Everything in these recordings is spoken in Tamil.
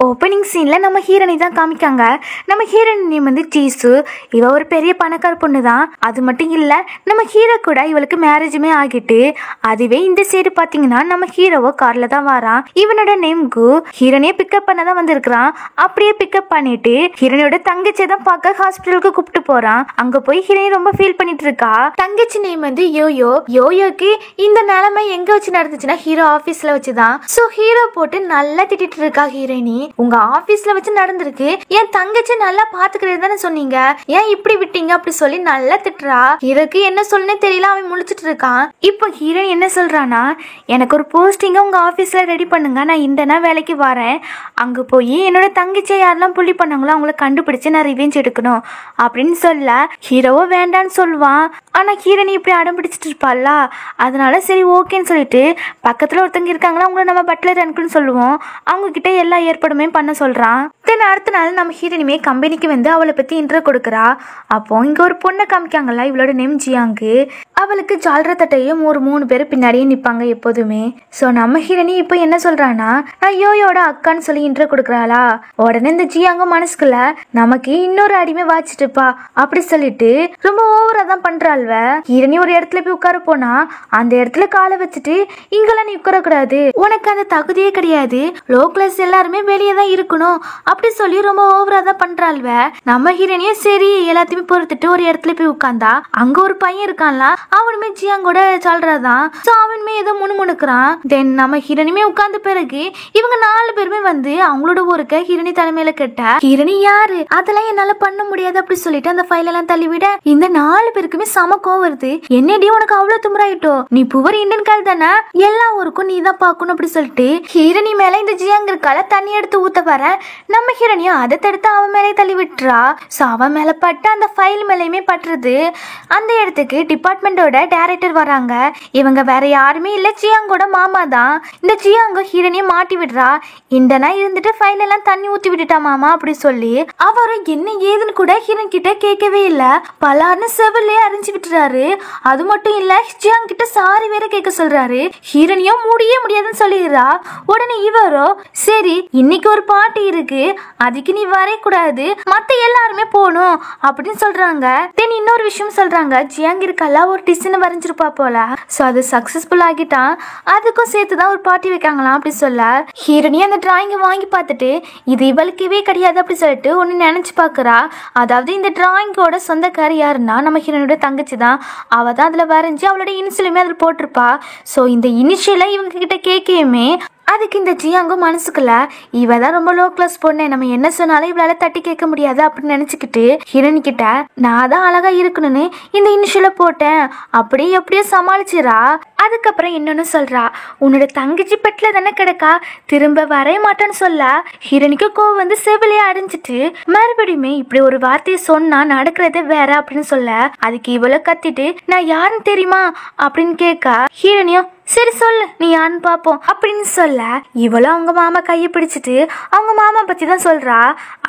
ஓப்பனிங் சீனில் நம்ம ஹீரோனை தான் காமிக்காங்க. நம்ம ஹீரோயின் நேம் வந்து ஜீசு. இவ ஒரு பெரிய பணக்கார பொண்ணு தான். அது மட்டும் இல்லை, நம்ம ஹீரோ கூட இவளுக்கு மேரேஜுமே ஆகிட்டு. அதுவே இந்த சைடு பார்த்தீங்கன்னா நம்ம ஹீரோவோ காரில் தான் வரான். இவனோட நேம் கு. ஹீரோனையே பிக்கப் பண்ண தான் வந்திருக்கிறான். அப்படியே பிக்கப் பண்ணிட்டு ஹீரோனோட தங்கச்சியை தான் பார்க்க ஹாஸ்பிட்டலுக்கு கூப்பிட்டு போறான். அங்கே போய் ஹீரோயின் ரொம்ப ஃபீல் பண்ணிட்டு இருக்கா. தங்கச்சி நேம் வந்து யோயோ. யோயோக்கு இந்த நிலைமை எங்கே வச்சு நடந்துச்சுன்னா ஹீரோ ஆஃபீஸில் வச்சு தான். ஸோ ஹீரோ போட்டு நல்லா திட்டிட்டு இருக்கா ஹீரோயினி. உங்க ஆபீஸ்ல வச்சு நடந்திருக்கு, என் தங்கச்சி நல்லா பாத்துக்கிறது தானே சொன்னீங்க, ஏன் இப்படி விட்டீங்க அப்படி சொல்லி நல்லா திட்டுறா. ஹீரோக்கு என்ன சொல்லுன்னு தெரியல, அவன் முழிச்சிட்டு இருக்கான். இப்போ ஹீரோயின் என்ன சொல்றானா, எனக்கு ஒரு போஸ்டிங்க உங்க ஆபீஸ்ல ரெடி பண்ணுங்க, நான் இண்டனா வேலைக்கு வரேன். அங்க போய் என்னோட தங்கச்சியை யாரெல்லாம் புள்ளி பண்ணாங்களோ அவங்கள கண்டுபிடிச்சு நான் ரிவெஞ்ச் எடுக்கணும் அப்படின்னு சொல்ல ஹீரோவோ வேண்டான்னு சொல்லுவான். ஆனா ஹீரோனி இப்படி அடம் பிடிச்சிட்டு இருப்பாள்ல, அதனால சரி ஓகேன்னு சொல்லிட்டு பக்கத்துல ஒருத்தங்க இருக்காங்களா, அவங்கள நம்ம பட்லர் அனுக்குன்னு சொல்லுவோம். அவங்க கிட்ட எல்லா ஏற்பாடுமே பண்ண சொல்றான். தென் அடுத்த நாள் நம்ம ஹீரோனிமே கம்பெனிக்கு வந்து அவளை பத்தி இன்ட்ரோ கொடுக்குறா. அப்போ இங்க ஒரு பொண்ணை காமிக்காங்கல்ல, இவளோட நேம் ஜியாங்கு. அவளுக்கு ஜால்ற தட்டையும் ஒரு 3 பேர் பின்னாடியே நிற்பாங்க எப்போதுமே. ஸோ நம்ம ஹீரோனி இப்போ என்ன சொல்றானா, நான் யோயோட அக்கான்னு சொல்லி இன்ட்ரோ கொடுக்குறாளா. உடனே இந்த ஜியாங்க மனசுக்குள்ள நமக்கு இன்னொரு அடிமை வாச்சிட்டுப்பா அப்படி சொல்லிட்டு ரொம்ப ஓவரா தான் பண்றாள்வ. ஹீரோனி ஒரு இடத்துல போய் உட்கார போனா அந்த இடத்துல காலை வச்சுட்டு இங்கெல்லாம் நீ உட்கார கூடாது, உனக்கு அந்த தகுதியே கிடையாது, லோ கிளாஸ் எல்லாருமே வெளியே தான் இருக்கணும் அப்படி சொல்லி ரொம்ப ஓவரா தான் பண்றாள்வ. நம்ம ஹீரோனியே சரி எல்லாத்தையுமே பொறுத்துட்டு ஒரு இடத்துல போய் உட்கார்ந்தா அங்க ஒரு பையன் இருக்கான்ல, அவனுமே ஜியாங்கோட சொல்றதான். சோ அவனுமே ஏதோ முணுமுணுக்குறான். தென் நம்ம ஹீரோனிமே உட்கார்ந்த பிறகு இவங்க 4 பேருமே வந்து அவங்களோட ஒருக்க ஹீரோனி தலைமையில கேட்ட ஹீரோனி யாரு, அதெல்லாம் என்னால பண்ண முடியாது அப்படி சொல்லிட்டு அந்த ஃபைல் எல்லாம் தள்ளிவிட இந்த 4 பேருக்குமே சம கோவம் வருது. என்னடி உனக்கு அவ்வளவு தும்பராயிட்டோ, நீ புவர் இண்டியன் கால் தானே, எல்லா ஊருக்கும் நீ தான் பாக்கணும் அப்படி சொல்லிட்டு ஹீரோனி மேல இந்த ஜியாங்க இருக்கால தண்ணி எடுத்து ஊத்த வர நம்ம ஹீரோனியா அதை தடுத்து அவன் மேலே தள்ளி விட்டுறா. ஸோ அவன் மேலே பட்டு அந்த ஃபைல் மேலேயுமே பட்டுருது. அந்த இடத்துக்கு டிபார்ட்மெண்ட்டோட டைரக்டர் வராங்க. இவங்க வேற யாருமே இல்லை, ஜியாங்கோட மாமா தான். இந்த ஜியாங்கோ ஹீரோனியை மாட்டி விடுறா. இண்டனா இருந்துட்டு ஃபைல் எல்லாம் தண்ணி ஊற்றி விட்டுட்டா மாமா அப்படி சொல்லி அவரும் என்ன ஏதுன்னு கூட ஹீரோன் கிட்ட கேட்கவே இல்லை. பலார்னு செவிலே அறிஞ்சு விட்டுறாரு. அது மட்டும் இல்லை, ஜியாங் கிட்ட சாரி வேற கேட்க சொல்றாரு. ஹீரோனியும் முடியே முடியாதுன்னு சொல்லிடுறா. உடனே இவரோ சரி இன்னைக்கு ஒரு பார்ட்டி இருக்கு, அதுக்கு நீ வரக்கூடாது, மத்த எல்லாருமே போகணும் அப்படின்னு சொல்றாங்க. தென் இன்னொரு விஷயம் சொல்றாங்க, ஜியாங் இருக்கல்ல ஒரு டிசைன் வரைஞ்சிருப்பா போல, சோ அது சக்சஸ்ஃபுல் ஆகிட்டான், அதுக்கும் சேர்த்துதான் ஒரு பார்ட்டி வைக்காங்களாம் அப்படி சொல்ல ஹீரோனி அந்த டிராயிங்கை வாங்கி பார்த்துட்டு இது இவளுக்கவே கிடையாது அப்படி சொல்லிட்டு ஒன்னு நினைச்சு பாக்குறா. அதாவது இந்த டிராயிங்கோட சொந்தக்காரி யாருன்னா நம்ம ஹீரோனோட தங்கச்சி தான். அவ தான் அதுல வரைஞ்சி அவளோட இனிஷியலுமே அதுல போட்டிருப்பா. சோ இந்த இனிஷியலை இவங்க கிட்ட கேட்கயுமே அதுக்கு இந்த ஜியாங்கோ மனசுக்குள்ள இவ தான் ரொம்ப லோ கிளாஸ் பொண்ணு, நம்ம என்ன சொன்னாலும் இவளால தட்டி கேட்க முடியாது அப்படின்னு நினைச்சுக்கிட்டு ஹீரோனி கிட்ட நான் தான் அழகா இருக்கணும்னு இந்த இனிஷியலை போட்டேன் அப்படியே எப்படியோ சமாளிச்சிரா. அதுக்கப்புறம் இன்னொன்னு சொல்றா, உன்னோட தங்கச்சி பெட்ல தானே கிடக்கா, திரும்ப வரைய மாட்டான்னு சொல்ல ஹீரோனிக்கு கோவம் வந்து செவிலியே அடைஞ்சிட்டு மறுபடியுமே இப்படி ஒரு வார்த்தையை சொன்னா நடக்கிறதே வேற அப்படின்னு சொல்ல அதுக்கு இவ்வளவு கத்திட்டு நான் யாருன்னு தெரியுமா அப்படின்னு கேட்க ஹீரோனியும் சரி சொல்லு நீ யாருன்னு பாப்போம் அப்படின்னு சொல்ல இவளும் அவங்க மாமா கையை பிடிச்சிட்டு அவங்க மாமா பத்தி தான் சொல்றா.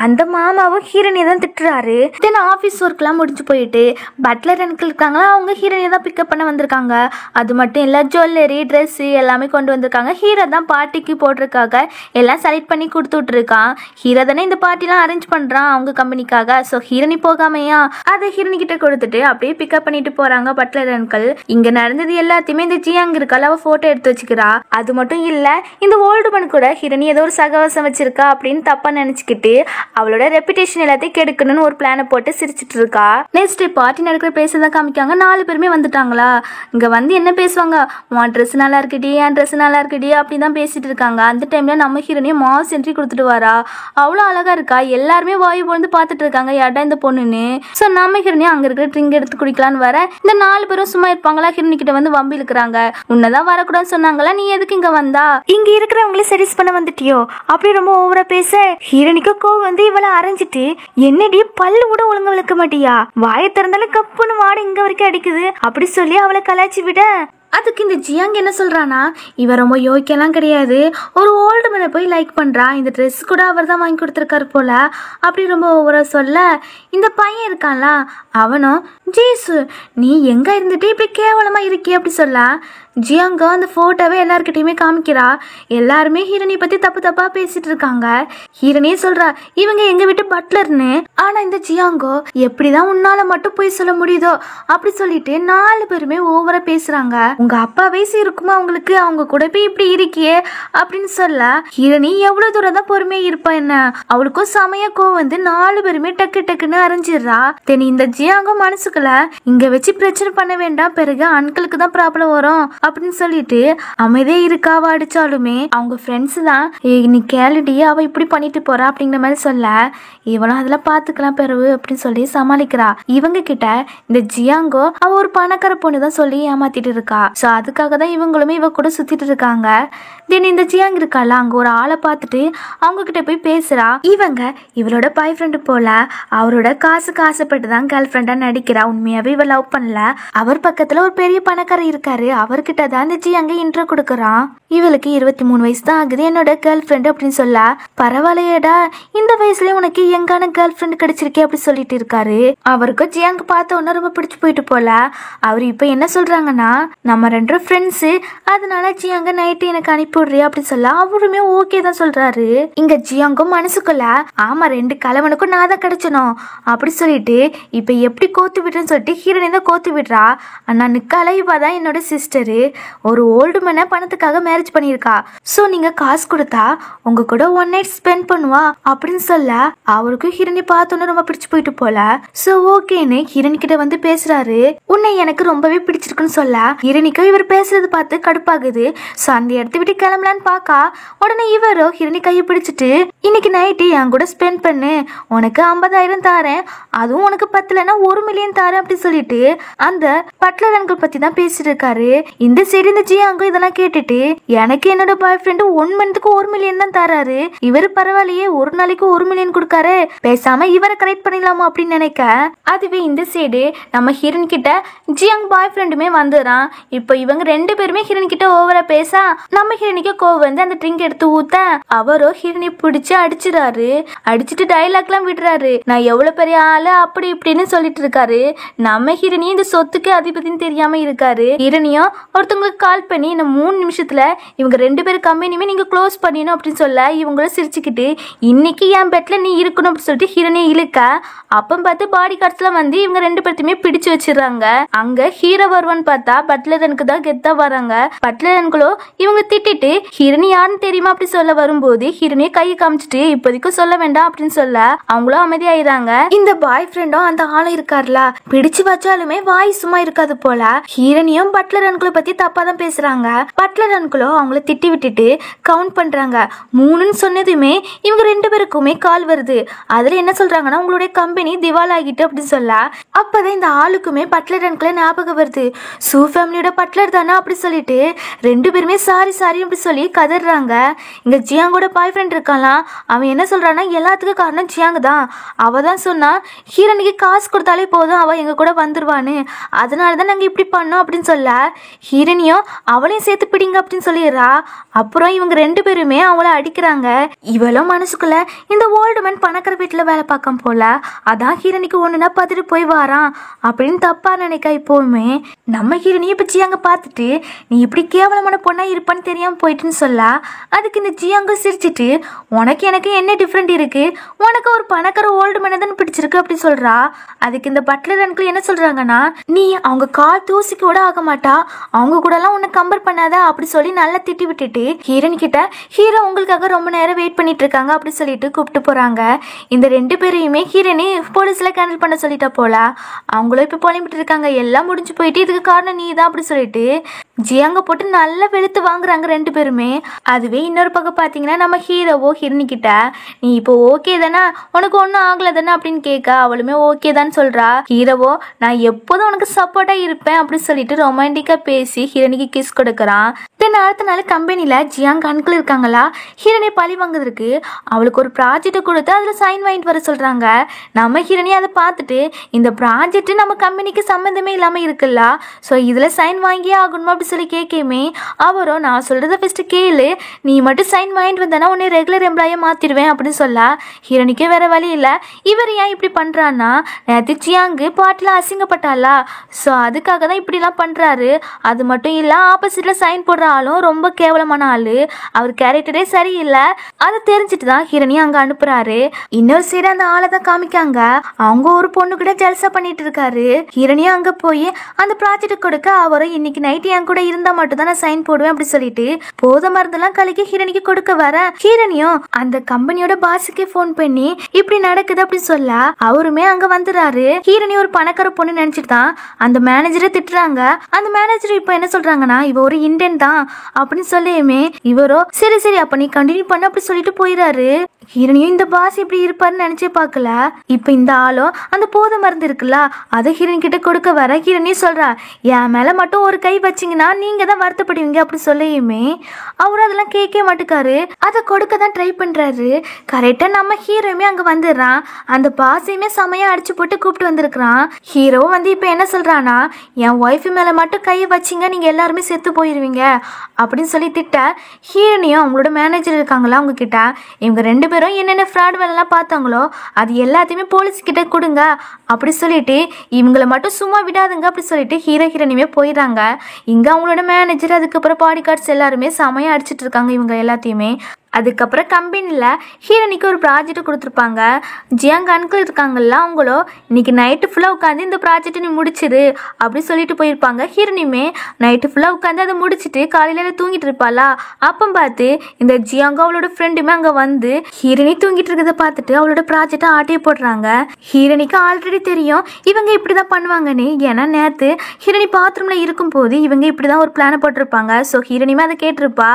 அந்த மாமாவும் ஹீரோனியை தான் திட்டுறாரு. தென் ஆஃபீஸ் ஒர்க்லாம் முடிஞ்சு போயிட்டு பட்லர் அங்கிள் இருக்காங்களா, அவங்க ஹீரோனியை தான் பிக்கப் பண்ண வந்திருக்காங்க. அது மட்டும் இல்லை, ஜுவல்லரி ட்ரெஸ் எல்லாமே கொண்டு வந்திருக்காங்க. ஹீரோ தான் பார்ட்டிக்கு போட்டிருக்காங்க, எல்லாம் செலக்ட் பண்ணி கொடுத்து விட்டுருக்கான். ஹீரோ தானே இந்த பார்ட்டிலாம் அரேஞ்ச் பண்றான் அவங்க கம்பெனிக்காக. ஸோ ஹீரோனி போகாமையா அதை ஹீரோனி கிட்ட கொடுத்துட்டு அப்படியே பிக்கப் பண்ணிட்டு போறாங்க பட்லர் அங்கிள். இங்க நடந்தது எல்லாத்தையுமே இந்த ஜியாங் இருக்கால போட்டோ எடுத்து வச்சுக்கிறா. அது மட்டும் இல்ல, இந்த ஓல்டு மன் கூட ஹீரோனி ஏதோ ஒரு சகவாசம் வச்சிருக்கா அப்படின்னு தப்பா நினைச்சுக்கிட்டு அவளோட ரெப்புடேஷன் எல்லாத்தையும் கெடுக்கணும்னு ஒரு பிளானை போட்டு சிரிச்சிட்டு இருக்கா. நெக்ஸ்ட் பார்ட்டி நடக்கிற பேசதான் காமிக்காங்க. 4 பேருமே வந்துட்டாங்களா. இங்க வந்து என்ன பேசுவாங்க, உன் ட்ரெஸ் நல்லா இருக்குடி, என் ட்ரெஸ் நல்லா இருக்குடி அப்படின்னு தான் பேசிட்டு இருக்காங்க. அந்த டைம்ல நம்ம ஹீரோனியை மாஸ் என்ட்ரி கொடுத்துட்டு வரா. அவ்வளோ அழகா இருக்கா. எல்லாருமே வாயு போந்து பார்த்துட்டு இருக்காங்க யார்டா இந்த பொண்ணுன்னு. ஸோ நம்ம ஹீரோனியை அங்க இருக்கிற ட்ரிங்க் எடுத்து குடிக்கலான்னு வர இந்த 4 பேரும் சும்மா இருப்பாங்களா, ஹீரோனி கிட்ட வந்து வம்பி இழுக்கிறாங்க. உன்னதான் வரக்கூடாதுன்னு சொன்னாங்களா, நீ எதுக்கு இங்க வந்தா, இங்க இருக்கிறவங்களே சர்வீஸ் பண்ண வந்துட்டியோ அப்படி ரொம்ப ஓவரா பேச ஹீரோனிக்கு கோவம் வந்து இவளை அரைஞ்சிட்டு என்னடி பல்லு கூட ஒழுங்க விளக்க மாட்டியா, வாயை திறந்தாலும் கப்புன்னு வாடை இங்க வரைக்கும் அடிக்குது அப்படி சொல்லி அவளை கலாய்ச்சி விட அதுக்கு இந்த ஜியாங் என்ன சொல்றானா, இவ ரொம்ப யோக்கியெல்லாம் கிடையாது, ஒரு ஓல்டு மேனை போய் லைக் பண்றா, இந்த ட்ரெஸ் கூட அவர் தான் வாங்கி கொடுத்துருக்காரு போல அப்படி ரொம்ப ஓவரா சொல்ல இந்த பையன் இருக்கான்ல அவனும் ஜீசு நீ எங்க இருந்துட்டு இப்படி கேவலமா இருக்கிய அப்படி சொல்ல ஜியாங்க அந்த போட்டோவை எல்லார்கிட்டயுமே காமிக்கிறா. எல்லாருமே ஹீரோனி பத்தி தப்பு தப்பா பேசிட்டு இருக்காங்க. ஹீரோனே சொல்றா இவங்க எங்க வீட்டு பட்லர்னு. ஆனா இந்த ஜியாங்கோ எப்படிதான் உன்னால மட்டும் போய் சொல்ல முடியுதோ அப்படி சொல்லிட்டு 4 பேருமே ஓவரா பேசுறாங்க. உங்க அப்பா வயசு இருக்குமா அவங்களுக்கு, அவங்க கூட போய் இப்படி இருக்கியே அப்படின்னு சொல்ல ஹீரோனி எவ்வளவு தூரம் தான் பொறுமையா இருப்பா என்ன. அவளுக்கும் சமய கோவம் வந்து 4 பேருமே டக்கு டக்குன்னு அரைஞ்சிடுறா. தென் இந்த ஜியாங்கோ மனசுக்குள்ள இங்க வச்சு பிரச்சனை பண்ண வேண்டாம், பிறகு அன்களுக்கு தான் ப்ராப்ளம் வரும் அப்படின்னு சொல்லிட்டு அமைதியே இருக்காவ. அடிச்சாலுமே அவங்க ஃப்ரெண்ட்ஸ் தான் நீ கேளுடி அவ இப்படி பண்ணிட்டு போறா அப்படிங்கிற மாதிரி சொல்ல இவளும் அதுல பாத்துக்கலாம் பிறகு அப்படின்னு சொல்லி சமாளிக்கிறா. இவங்க கிட்ட இந்த ஜியாங்கோ அவ ஒரு பணக்கார பொண்ணு தான் சொல்லி ஏமாத்திட்டு இருக்கா. சோ அதுக்காக தான் இவங்களுமே இவ கூட சுத்திட்டு இருக்காங்க. தென் இந்த ஜியாங் இருக்கால அங்க ஒரு ஆளை பார்த்துட்டு அவங்க கிட்ட போய் பேசுறா. இவங்க இவளோட பாய் ஃப்ரெண்டு போல அவரோட காசுக்கு ஆசைப்பட்டு தான் கேர்ள் ஃப்ரெண்டா நடிக்கிறா. உண்மையாவே இவ லவ் பண்ணல. அவர் பக்கத்துல ஒரு பெரிய பணக்காரர் இருக்காரு, அவர்கிட்ட தான் இந்த ஜியாங்க இன்ட்ரோ கொடுக்கறான். இவளுக்கு 23 வயசு தான் ஆகுது, என்னோட கேர்ள் ஃப்ரெண்ட் அப்படின்னு சொல்ல பரவாயில்லையடா இந்த வயசுலயே உனக்கு எங்கான கேர்ள் ஃப்ரெண்ட் கிடைச்சிருக்கே அப்படி சொல்லிட்டு இருக்காரு. அவருக்கும் ஜியாங்க பார்த்த உடனே ரொம்ப பிடிச்சு போயிட்டு போல. அவர் இப்ப என்ன சொல்றாங்கன்னா நம்ம 2 ஃப்ரெண்ட்ஸ், அதனால ஜியாங்க நைட்டு எனக்கு அனுப்பிவிடுறியா அப்படின்னு சொல்ல அவருமே ஓகே தான் சொல்றாரு. இங்க ஜியாங்கும் மனசுக்குள்ள ஆமா 2 கலவனுக்கும் நான் தான் கிடைச்சனும் அப்படி சொல்லிட்டு இப்ப எப்படி கோத்து விடுறேன்னு சொல்லிட்டு ஹீரோனி தான் கோத்து விடுறா. அண்ணா நிக்கால இவதான் என்னோட சிஸ்டரு, ஒரு ஓல்டு மேனை பணத்துக்காக மேரேஜ் பண்ணியிருக்கா. சோ நீங்க காசு கொடுத்தா உங்க கூட 1 நைட் ஸ்பெண்ட் பண்ணுவா அப்படின்னு சொல்ல அவருக்கும் ஹீரோனி பார்த்தோன்னு ரொம்ப பிடிச்சு போயிட்டு போல. சோ ஓகேன்னு ஹீரோனி கிட்ட வந்து பேசுறாரு. உன்னை எனக்கு ரொம்பவே பிடிச்சிருக்குன்னு சொல்ல ஹீரோனிக்கும் இவர் பேசுறது பார்த்து கடுப்பாகுது. சோ அந்த இடத்த விட்டு கிளம்பலான்னு பாக்கா உடனே இவரோ ஹீரோனி கையை பிடிச்சிட்டு இன்னைக்கு நைட்டு என் கூட ஸ்பெண்ட் பண்ணு, உனக்கு 50,000 தாரேன், அதுவும் உனக்கு பத்தலன்னா 1 மில்லியன் தாரேன் அப்படி சொல்லிட்டு அந்த பட்லர் அங்கிள் பத்தி தான் பேசிட்டு இருக்காரு. இந்த சைடு இந்த ஜியாங்கோ இதெல்லாம் கேட்டுட்டு எனக்கு என்னோட பாய் ஃப்ரெண்டு 1 மந்த்துக்கு 1 மில்லியன் தான் தராரு, இவரு பரவாயில்லையே ஒரு நாளைக்கு 1 மில்லியன் கொடுக்காரு, பேசாம இவரை கரெக்ட் பண்ணிடலாமா அப்படின்னு நினைக்க அதுவே இந்த சைடு நம்ம ஹீரோன் கிட்ட ஜியாங் பாய் ஃப்ரெண்டுமே வந்துடுறான். இப்போ இவங்க 2 பேருமே ஹீரோன் கிட்ட ஓவரா பேச நம்ம ஹீரோனிக்கு கோவம் வந்து அந்த ட்ரிங்க் எடுத்து ஊத்த அவரோ ஹீரோனி பிடிச்சு அடிச்சிடாரு. அடிச்சுட்டு டைலாக் எல்லாம் விடுறாரு, நான் எவ்வளவு பெரிய ஆளு அப்படி இப்படின்னு சொல்லிட்டு இருக்காரு. நம்ம ஹீரோனியும் இந்த சொத்துக்கு அதிபதினு தெரியாம இருக்காரு. ஹீரோனியும் ஒருத்தவங்களுக்கு கால் பண்ணி இந்த 3 நிமிஷத்துல இவங்க 2 பேரும் கம்பெனியுமே நீங்க க்ளோஸ் பண்ணிடணும் அப்படின்னு சொல்ல இவங்களும் சிரிச்சுக்கிட்டு இன்னைக்கு என் பெட்ல நீ இருக்கணும் அப்படின்னு சொல்லிட்டு ஹீரோனியை இழுக்க அப்பம் பார்த்து பாடி கார்ட்ஸ்ல வந்து இவங்க 2 பேர்த்தையுமே பிடிச்சு வச்சிடறாங்க. அங்க ஹீரோ வருவான்னு பார்த்தா பட்லரனுக்கு தான் கெத்தா வராங்க. பட்லரன்களோ இவங்க திட்டிட்டு ஹீரோனி யாருன்னு தெரியுமா அப்படி சொல்ல வரும்போது ஹீரோனியை கையை காமிச்சிட்டு இப்போதைக்கும் சொல்ல வேண்டாம் அப்படின்னு சொல்ல அவங்களும் அமைதியாயிராங்க. இந்த பாய் ஃப்ரெண்டும் அந்த ஆளும் இருக்காருல பிடிச்சு வச்சாலுமே வாய் சும்மா இருக்காது போல. ஹீரோனியும் பட்லர் அன்குளை பத்தி தப்பா தான் பேசுறாங்க. பட்லர் அன்குளோ அவங்கள திட்டி விட்டுட்டு கவுண்ட் பண்றாங்க. 3ன்னு சொன்னதுமே இவங்க 2 பேருக்குமே கால் வருது. அதுல என்ன சொல்றாங்கன்னா உங்களுடைய கம்பெனி திவால் ஆகிட்டு அப்படின்னு சொல்ல அப்பதான் இந்த ஆளுக்குமே பட்லர் அன்குளை ஞாபகம் வருது. சூ ஃபேமிலியோட பட்லர் தானே அப்படி சொல்லிட்டு 2 பேருமே சாரி சாரி அப்படி சொல்லி கதறாங்க. இங்க ஜியாங்கோட பாய் ஃப்ரெண்ட் இருக்கான்லாம், அவன் என்ன சொல்றான்னா எல்லாத்துக்கும் காரணம் ஜியாங் தான். அவ தான் சொன்னா ஹீரோனிக்கு காசு கொடுத்தாலே போதும் அவ எங்க கூட வந்துருவான்னு, அதனாலதான் நாங்க இப்படி பண்ணோம் அப்படின்னு சொல்ல ஹீரோனியும் அவளையும் சேர்த்து பிடிங்க அப்படின்னு சொல்லிடுறா. அப்புறம் இவங்க 2 பேருமே அவளை அடிக்கிறாங்க. இவளும் மனசுக்குள்ள இந்த ஓல்டு மேன் பணக்கார வீட்டுல வேலை பார்க்க போல, அதான் ஹீரோனிக்கு ஒண்ணுனா பதறி போய் வாரான் அப்படின்னு தப்பா நினைக்க. இப்போவுமே நம்ம ஹீரோனியை இப்ப ஜியாங்க பார்த்துட்டு நீ இப்படி கேவலமான பொண்ணா இருப்பான்னு தெரியாம போயிட்டுன்னு சொல்ல அதுக்கு இந்த ஜியாங்க சிரிச்சிட்டு உனக்கு எனக்கு என்ன டிஃப்ரெண்ட் இருக்கு, உனக்கு ஒரு பணக்கார ஓல்டு மேனை தான் பிடிச்சிருக்கு அப்படி சொல்றா. அதுக்கு இந்த பட்லர் அன்கிள் என்ன சொல்றாங்கன்னா நீ அவங்க கால் தூசிக்கு கூட ஆக மாட்டா, அவங்க கூட எல்லாம் உன்னை கம்பேர் பண்ணாத அப்படி சொல்லி நல்லா திட்டி விட்டுட்டு ஹீரோன் கிட்ட ஹீரோ உங்களுக்காக ரொம்ப நேரம் வெயிட் பண்ணிட்டு இருக்காங்க அப்படி சொல்லிட்டு கூப்பிட்டு போறாங்க. இந்த 2 பேரையுமே ஹீரோனி போலீஸ்ல கேண்டில் பண்ண சொல்லிட்டா போல. அவங்களும் இப்ப புலம்பிட்டு இருக்காங்க, எல்லாம் முடிஞ்சு போயிட்டு இதுக்கு காரணம் நீ தான் அப்படி சொல்லிட்டு ஜியாங்க போட்டு நல்லா வெளுத்து வாங்குறாங்க 2 பேருமே. அதுவே இன்னொரு பக்கம் பாத்தீங்கன்னா நம்ம ஹீரோவோ ஹீரோனி கிட்ட நீ இப்போ ஓகே தானே, உனக்கு ஒன்னும் ஆகல தானே அப்படின்னு கேட்க அவளுமே ஓகே தான் சொல்றா. ஹீரோவோ நான் எப்போதும் உனக்கு சப்போர்ட்டா இருப்பேன் அப்படின்னு சொல்லிட்டு ரொமான்டிக்கா பேசி ஹீரோனிக்கு கிஸ் கொடுக்கறான். தென் அடுத்த நாள் கம்பெனில ஜியாங் அங்கிள் இருக்காங்களா, ஹீரோனை பழி வாங்குறதுக்கு அவளுக்கு ஒரு ப்ராஜெக்ட் கொடுத்து அதுல சைன் வாங்கிட்டு வர சொல்றாங்க. நம்ம ஹீரோனி அதை பார்த்துட்டு இந்த ப்ராஜெக்ட் நம்ம கம்பெனிக்கு சம்மந்தமே இல்லாம இருக்குல்ல, ஸோ இதுல சைன் வாங்கியே ஆகணுமா அப்படி சொல்லி கேட்கமே அவரோ நான் சொல்றத ஃபர்ஸ்ட் கேளு, நீ மட்டும் சைன் வாங்கிட்டு வந்தானா உன்னை ரெகுலர் எம்ப்ளாயை மாத்திடுவேன் அப்படின்னு சொல்ல ஹீரோனிக்கே வேற வழி இல்லை. இவர் ஏன் இப்படி பண்றான்னா நேற்று ஜியாங்கு பாட்டில் அசிங்கப்பட்டாளா, ஸோ அதுக்காக தான் இப்படிலாம் பண்றாரு. அது மட்டும் இல்ல ஆப்போசிட்ல சைன் போடுற ஆளும் ரொம்ப கேவலமான ஆளு, அவர் கேரக்டரே சரியில்லை. அதை தெரிஞ்சுட்டு தான் ஹீரோனி அங்க அனுப்புறாரு. இன்னொரு சைடு அந்த ஆளை தான் காமிக்காங்க, அவங்க ஒரு பொண்ணு கூட ஜல்சா பண்ணிட்டு இருக்காரு. ஹீரோனியும் அங்க போய் அந்த ப்ராஜெக்ட் கொடுக்க அவரும் இன்னைக்கு நைட் என் கூட இருந்தா மட்டும் தான் நான் சைன் போடுவேன் அப்படி சொல்லிட்டு போத மருந்தெல்லாம் கலக்கி ஹீரோனிக்கு கொடுக்க வர ஹீரோனியும் அந்த கம்பெனியோட பாஸுக்கே போன் பண்ணி இப்படி நடக்குது அப்படி சொல்ல அவருமே அங்க வந்துடுறாரு. ஹீரோனி ஒரு பணக்கார பொண்ணு நினைச்சிட்டு தான் அந்த மேனேஜரை திட்டுறாங்க. அந்த மேனேஜர் இப்ப என்ன சொல்றாங்கன்னா இவ ஒரு இந்தியன் தான் அப்படின்னு சொல்லியுமே இவரோ சரி சரி அப்ப நீ கண்டினியூ பண்ண அப்படி சொல்லிட்டு போயிடாரு. ஹீரோனியும் இந்த பாஸ் இப்படி இருப்பாருன்னு நினைச்சே பார்க்கல. இப்ப இந்த ஆளும் அந்த போத மருந்து இருக்குல்ல அதை ஹீரோனி கிட்ட கொடுக்க வர ஹீரோனியும் சொல்றா என் மேல மட்டும் ஒரு கை வச்சிங்கன்னா நீங்க தான் வருத்தப்படுவீங்க அப்படி சொல்லியுமே அவரு அதெல்லாம் கேட்க மாட்டுக்காரு. அதை கொடுக்க தான் ட்ரை பண்றாரு. கரெக்டா நம்ம ஹீரோயுமே அங்க வந்துடுறான். அந்த பாஸையுமே செமையா அடிச்சு போட்டு கூப்பிட்டு வந்திருக்கிறான். ஹீரோ வந்து இப்ப என்ன சொல்றானா என் ஒய்ஃப் மேல மட்டும் கையை வச்சிங்க நீங்க எல்லாருமே செத்து போயிருவீங்க அப்படின்னு சொல்லி திட்ட ஹீரோனியும் அவங்களோட மேனேஜர் இருக்காங்களா அவங்க கிட்ட இவங்க ரெண்டு பேரும் என்னென்ன ஃப்ராட் வேலைலாம் பார்த்தாங்களோ அது எல்லாத்தையுமே போலீஸ் கிட்ட கொடுங்க அப்படி சொல்லிட்டு இவங்களை மட்டும் சும்மா விடாதுங்க அப்படி சொல்லிட்டு ஹீரோனியுமே போயிடுறாங்க. இங்க அவங்களோட மேனேஜர் அதுக்கப்புறம் பாடி கார்ட்ஸ் எல்லாருமே செமையா அடிச்சிட்டு இருக்காங்க இவங்க எல்லாத்தையுமே. அதுக்கப்புறம் கம்பெனியில் ஹீரோனிக்கு ஒரு ப்ராஜெக்ட் கொடுத்துருப்பாங்க. ஜியாங் அங்கிள் இருக்காங்கல்ல அவங்களோ இன்னைக்கு நைட்டு ஃபுல்லாக உட்காந்து இந்த ப்ராஜெக்ட் நீ முடிச்சிடு அப்படி சொல்லிட்டு போயிருப்பாங்க. ஹீரோனியுமே நைட்டு ஃபுல்லாக உட்காந்து அதை முடிச்சுட்டு காலையில் தூங்கிட்டு இருப்பாளா, அப்போ பார்த்து இந்த ஜியாங்கோ அவளோட ஃப்ரெண்டுமே அங்கே வந்து ஹீரோனி தூங்கிட்டு இருக்கிறத பார்த்துட்டு அவளோட ப்ராஜெக்டை ஆட்டியே போடுறாங்க. ஹீரோனிக்கு ஆல்ரெடி தெரியும் இவங்க இப்படி தான் பண்ணுவாங்கன்னு, ஏன்னா நேற்று ஹீரோனி பாத்ரூமில் இருக்கும்போது இவங்க இப்படி தான் ஒரு பிளானை போட்டிருப்பாங்க. ஸோ ஹீரோனியுமே அதை கேட்டிருப்பா,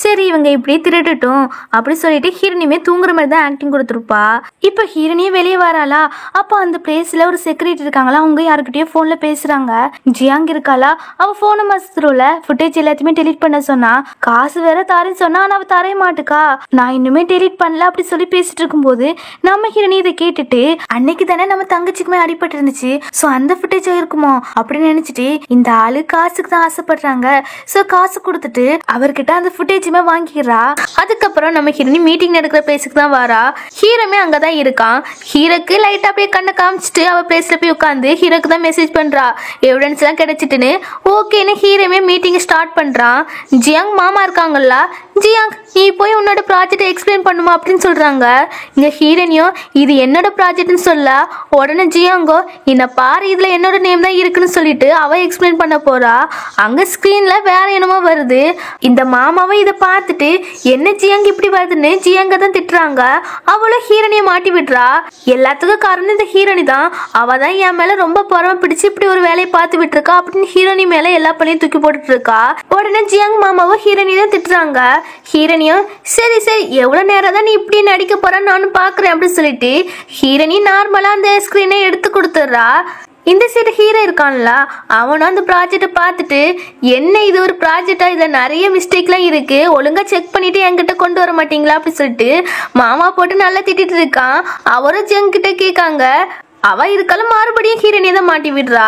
சரி இவங்க இப்படி திருடட்டும் அப்படி சொல்லிட்டு ஹீரோனியுமே தூங்குற மாதிரி தான் ஆக்டிங் கொடுத்துருப்பா. இப்ப ஹீரோனியே வெளியே வராளா, அப்போ அந்த பிளேஸ்ல ஒரு செக்யூரிட்டி இருக்காங்களா அவங்க யாருக்கிட்டயோ போன்ல பேசுறாங்க. ஜியாங் இருக்காளா அவ போன மாசத்துல ஃபுட்டேஜ் எல்லாத்தையுமே டெலிட் பண்ண சொன்னா, காசு வேற தாரேன்னு சொன்னா ஆனா அவ தரவே மாட்டுக்கா, நான் இன்னுமே டெலிட் பண்ணல அப்படி சொல்லி பேசிட்டு இருக்கும்போது நம்ம ஹீரோனி இதை கேட்டுட்டு அன்னைக்கு தானே நம்ம தங்கச்சிக்குமே அடிபட்டு இருந்துச்சு, சோ அந்த ஃபுட்டேஜ் இருக்குமோ அப்படின்னு நினைச்சிட்டு இந்த ஆளு காசுக்கு தான் ஆசைப்படுறாங்க. சோ காசு கொடுத்துட்டு அவர்கிட்ட அந்த ஃபுட்டேஜுமே வாங்கிடுறா. அதுக்கப்புறம் நம்ம ஹீரோனி மீட்டிங் நடக்கிற பிளேஸுக்கு தான் வரா. ஹீரோமே அங்கதான் இருக்கான். ஹீரோக்கு லைட்டா அப்படியே கண்ணை காமிச்சிட்டு அவ பிளேஸ்ல போய் உட்காந்து ஹீரோக்கு தான் மெசேஜ் பண்றா எவிடன்ஸ் எல்லாம் கிடைச்சிட்டுன்னு. ஓகேன்னு ஹீரோமே மீட்டிங் ஸ்டார்ட் பண்றான். ஜியாங் மாமா இருக்காங்கல்ல, ஜியாங் நீ போய் உன்னோட ப்ராஜெக்ட் எக்ஸ்பிளைன் பண்ணுமா அப்படின்னு சொல்றாங்க. இங்க ஹீரோனியும் இது என்னோட ப்ராஜெக்ட்னு சொல்ல உடனே ஜியாங்கோ என்ன பாரு இதுல என்னோட நேம் தான் இருக்குன்னு சொல்லிட்டு அவ எக்ஸ்பிளைன் பண்ண போறா. அங்க ஸ்கிரீன்ல வேற என்னமோ வருது. இந்த மாமாவை இதை பார்த்துட்டு என்ன ஜியாங் இப்படி வருதுன்னு ஜியாங்க தான் திட்டுறாங்க. அவளும் ஹீரோனியை மாட்டி விடுறா. எல்லாத்துக்கும் காரணம் இந்த ஹீரோனி தான், அவ தான் என் மேல ரொம்ப பொறாம பிடிச்சு இப்படி ஒரு வேலையை பார்த்து விட்டுருக்கா அப்படின்னு ஹீரோனி மேல எல்லா பள்ளியும் தூக்கி போட்டுட்டு இருக்கா. உடனே ஜியாங் மாமாவும் ஹீரோனி தான் திட்டுறாங்க. ஹீரோனியும் சரி சரி எவ்வளவு நேரம் தான் நீ இப்படி நடிக்க போறான்னு நானும் பாக்குறேன் அப்படின்னு சொல்லிட்டு ஹீரோனி நார்மலா அந்த ஸ்கிரீனை எடுத்து கொடுத்துடுறா. இந்த சைடு ஹீரோ இருக்கான்ல அவனும் அந்த ப்ராஜெக்டை பார்த்துட்டு என்ன இது ஒரு ப்ராஜெக்டா, இதுல நிறைய மிஸ்டேக்லாம் இருக்கு, ஒழுங்கா செக் பண்ணிட்டு என்கிட்ட கொண்டு வர மாட்டீங்களா அப்படி சொல்லிட்டு மாமா போட்டு நல்லா திட்டிட்டு இருக்கான். அவரும் ஜியாங் கிட்ட கேட்காங்க. அவ இதுக்கெல்லாம் மறுபடியும் ஹீரோனியை தான் மாட்டி விடுறா.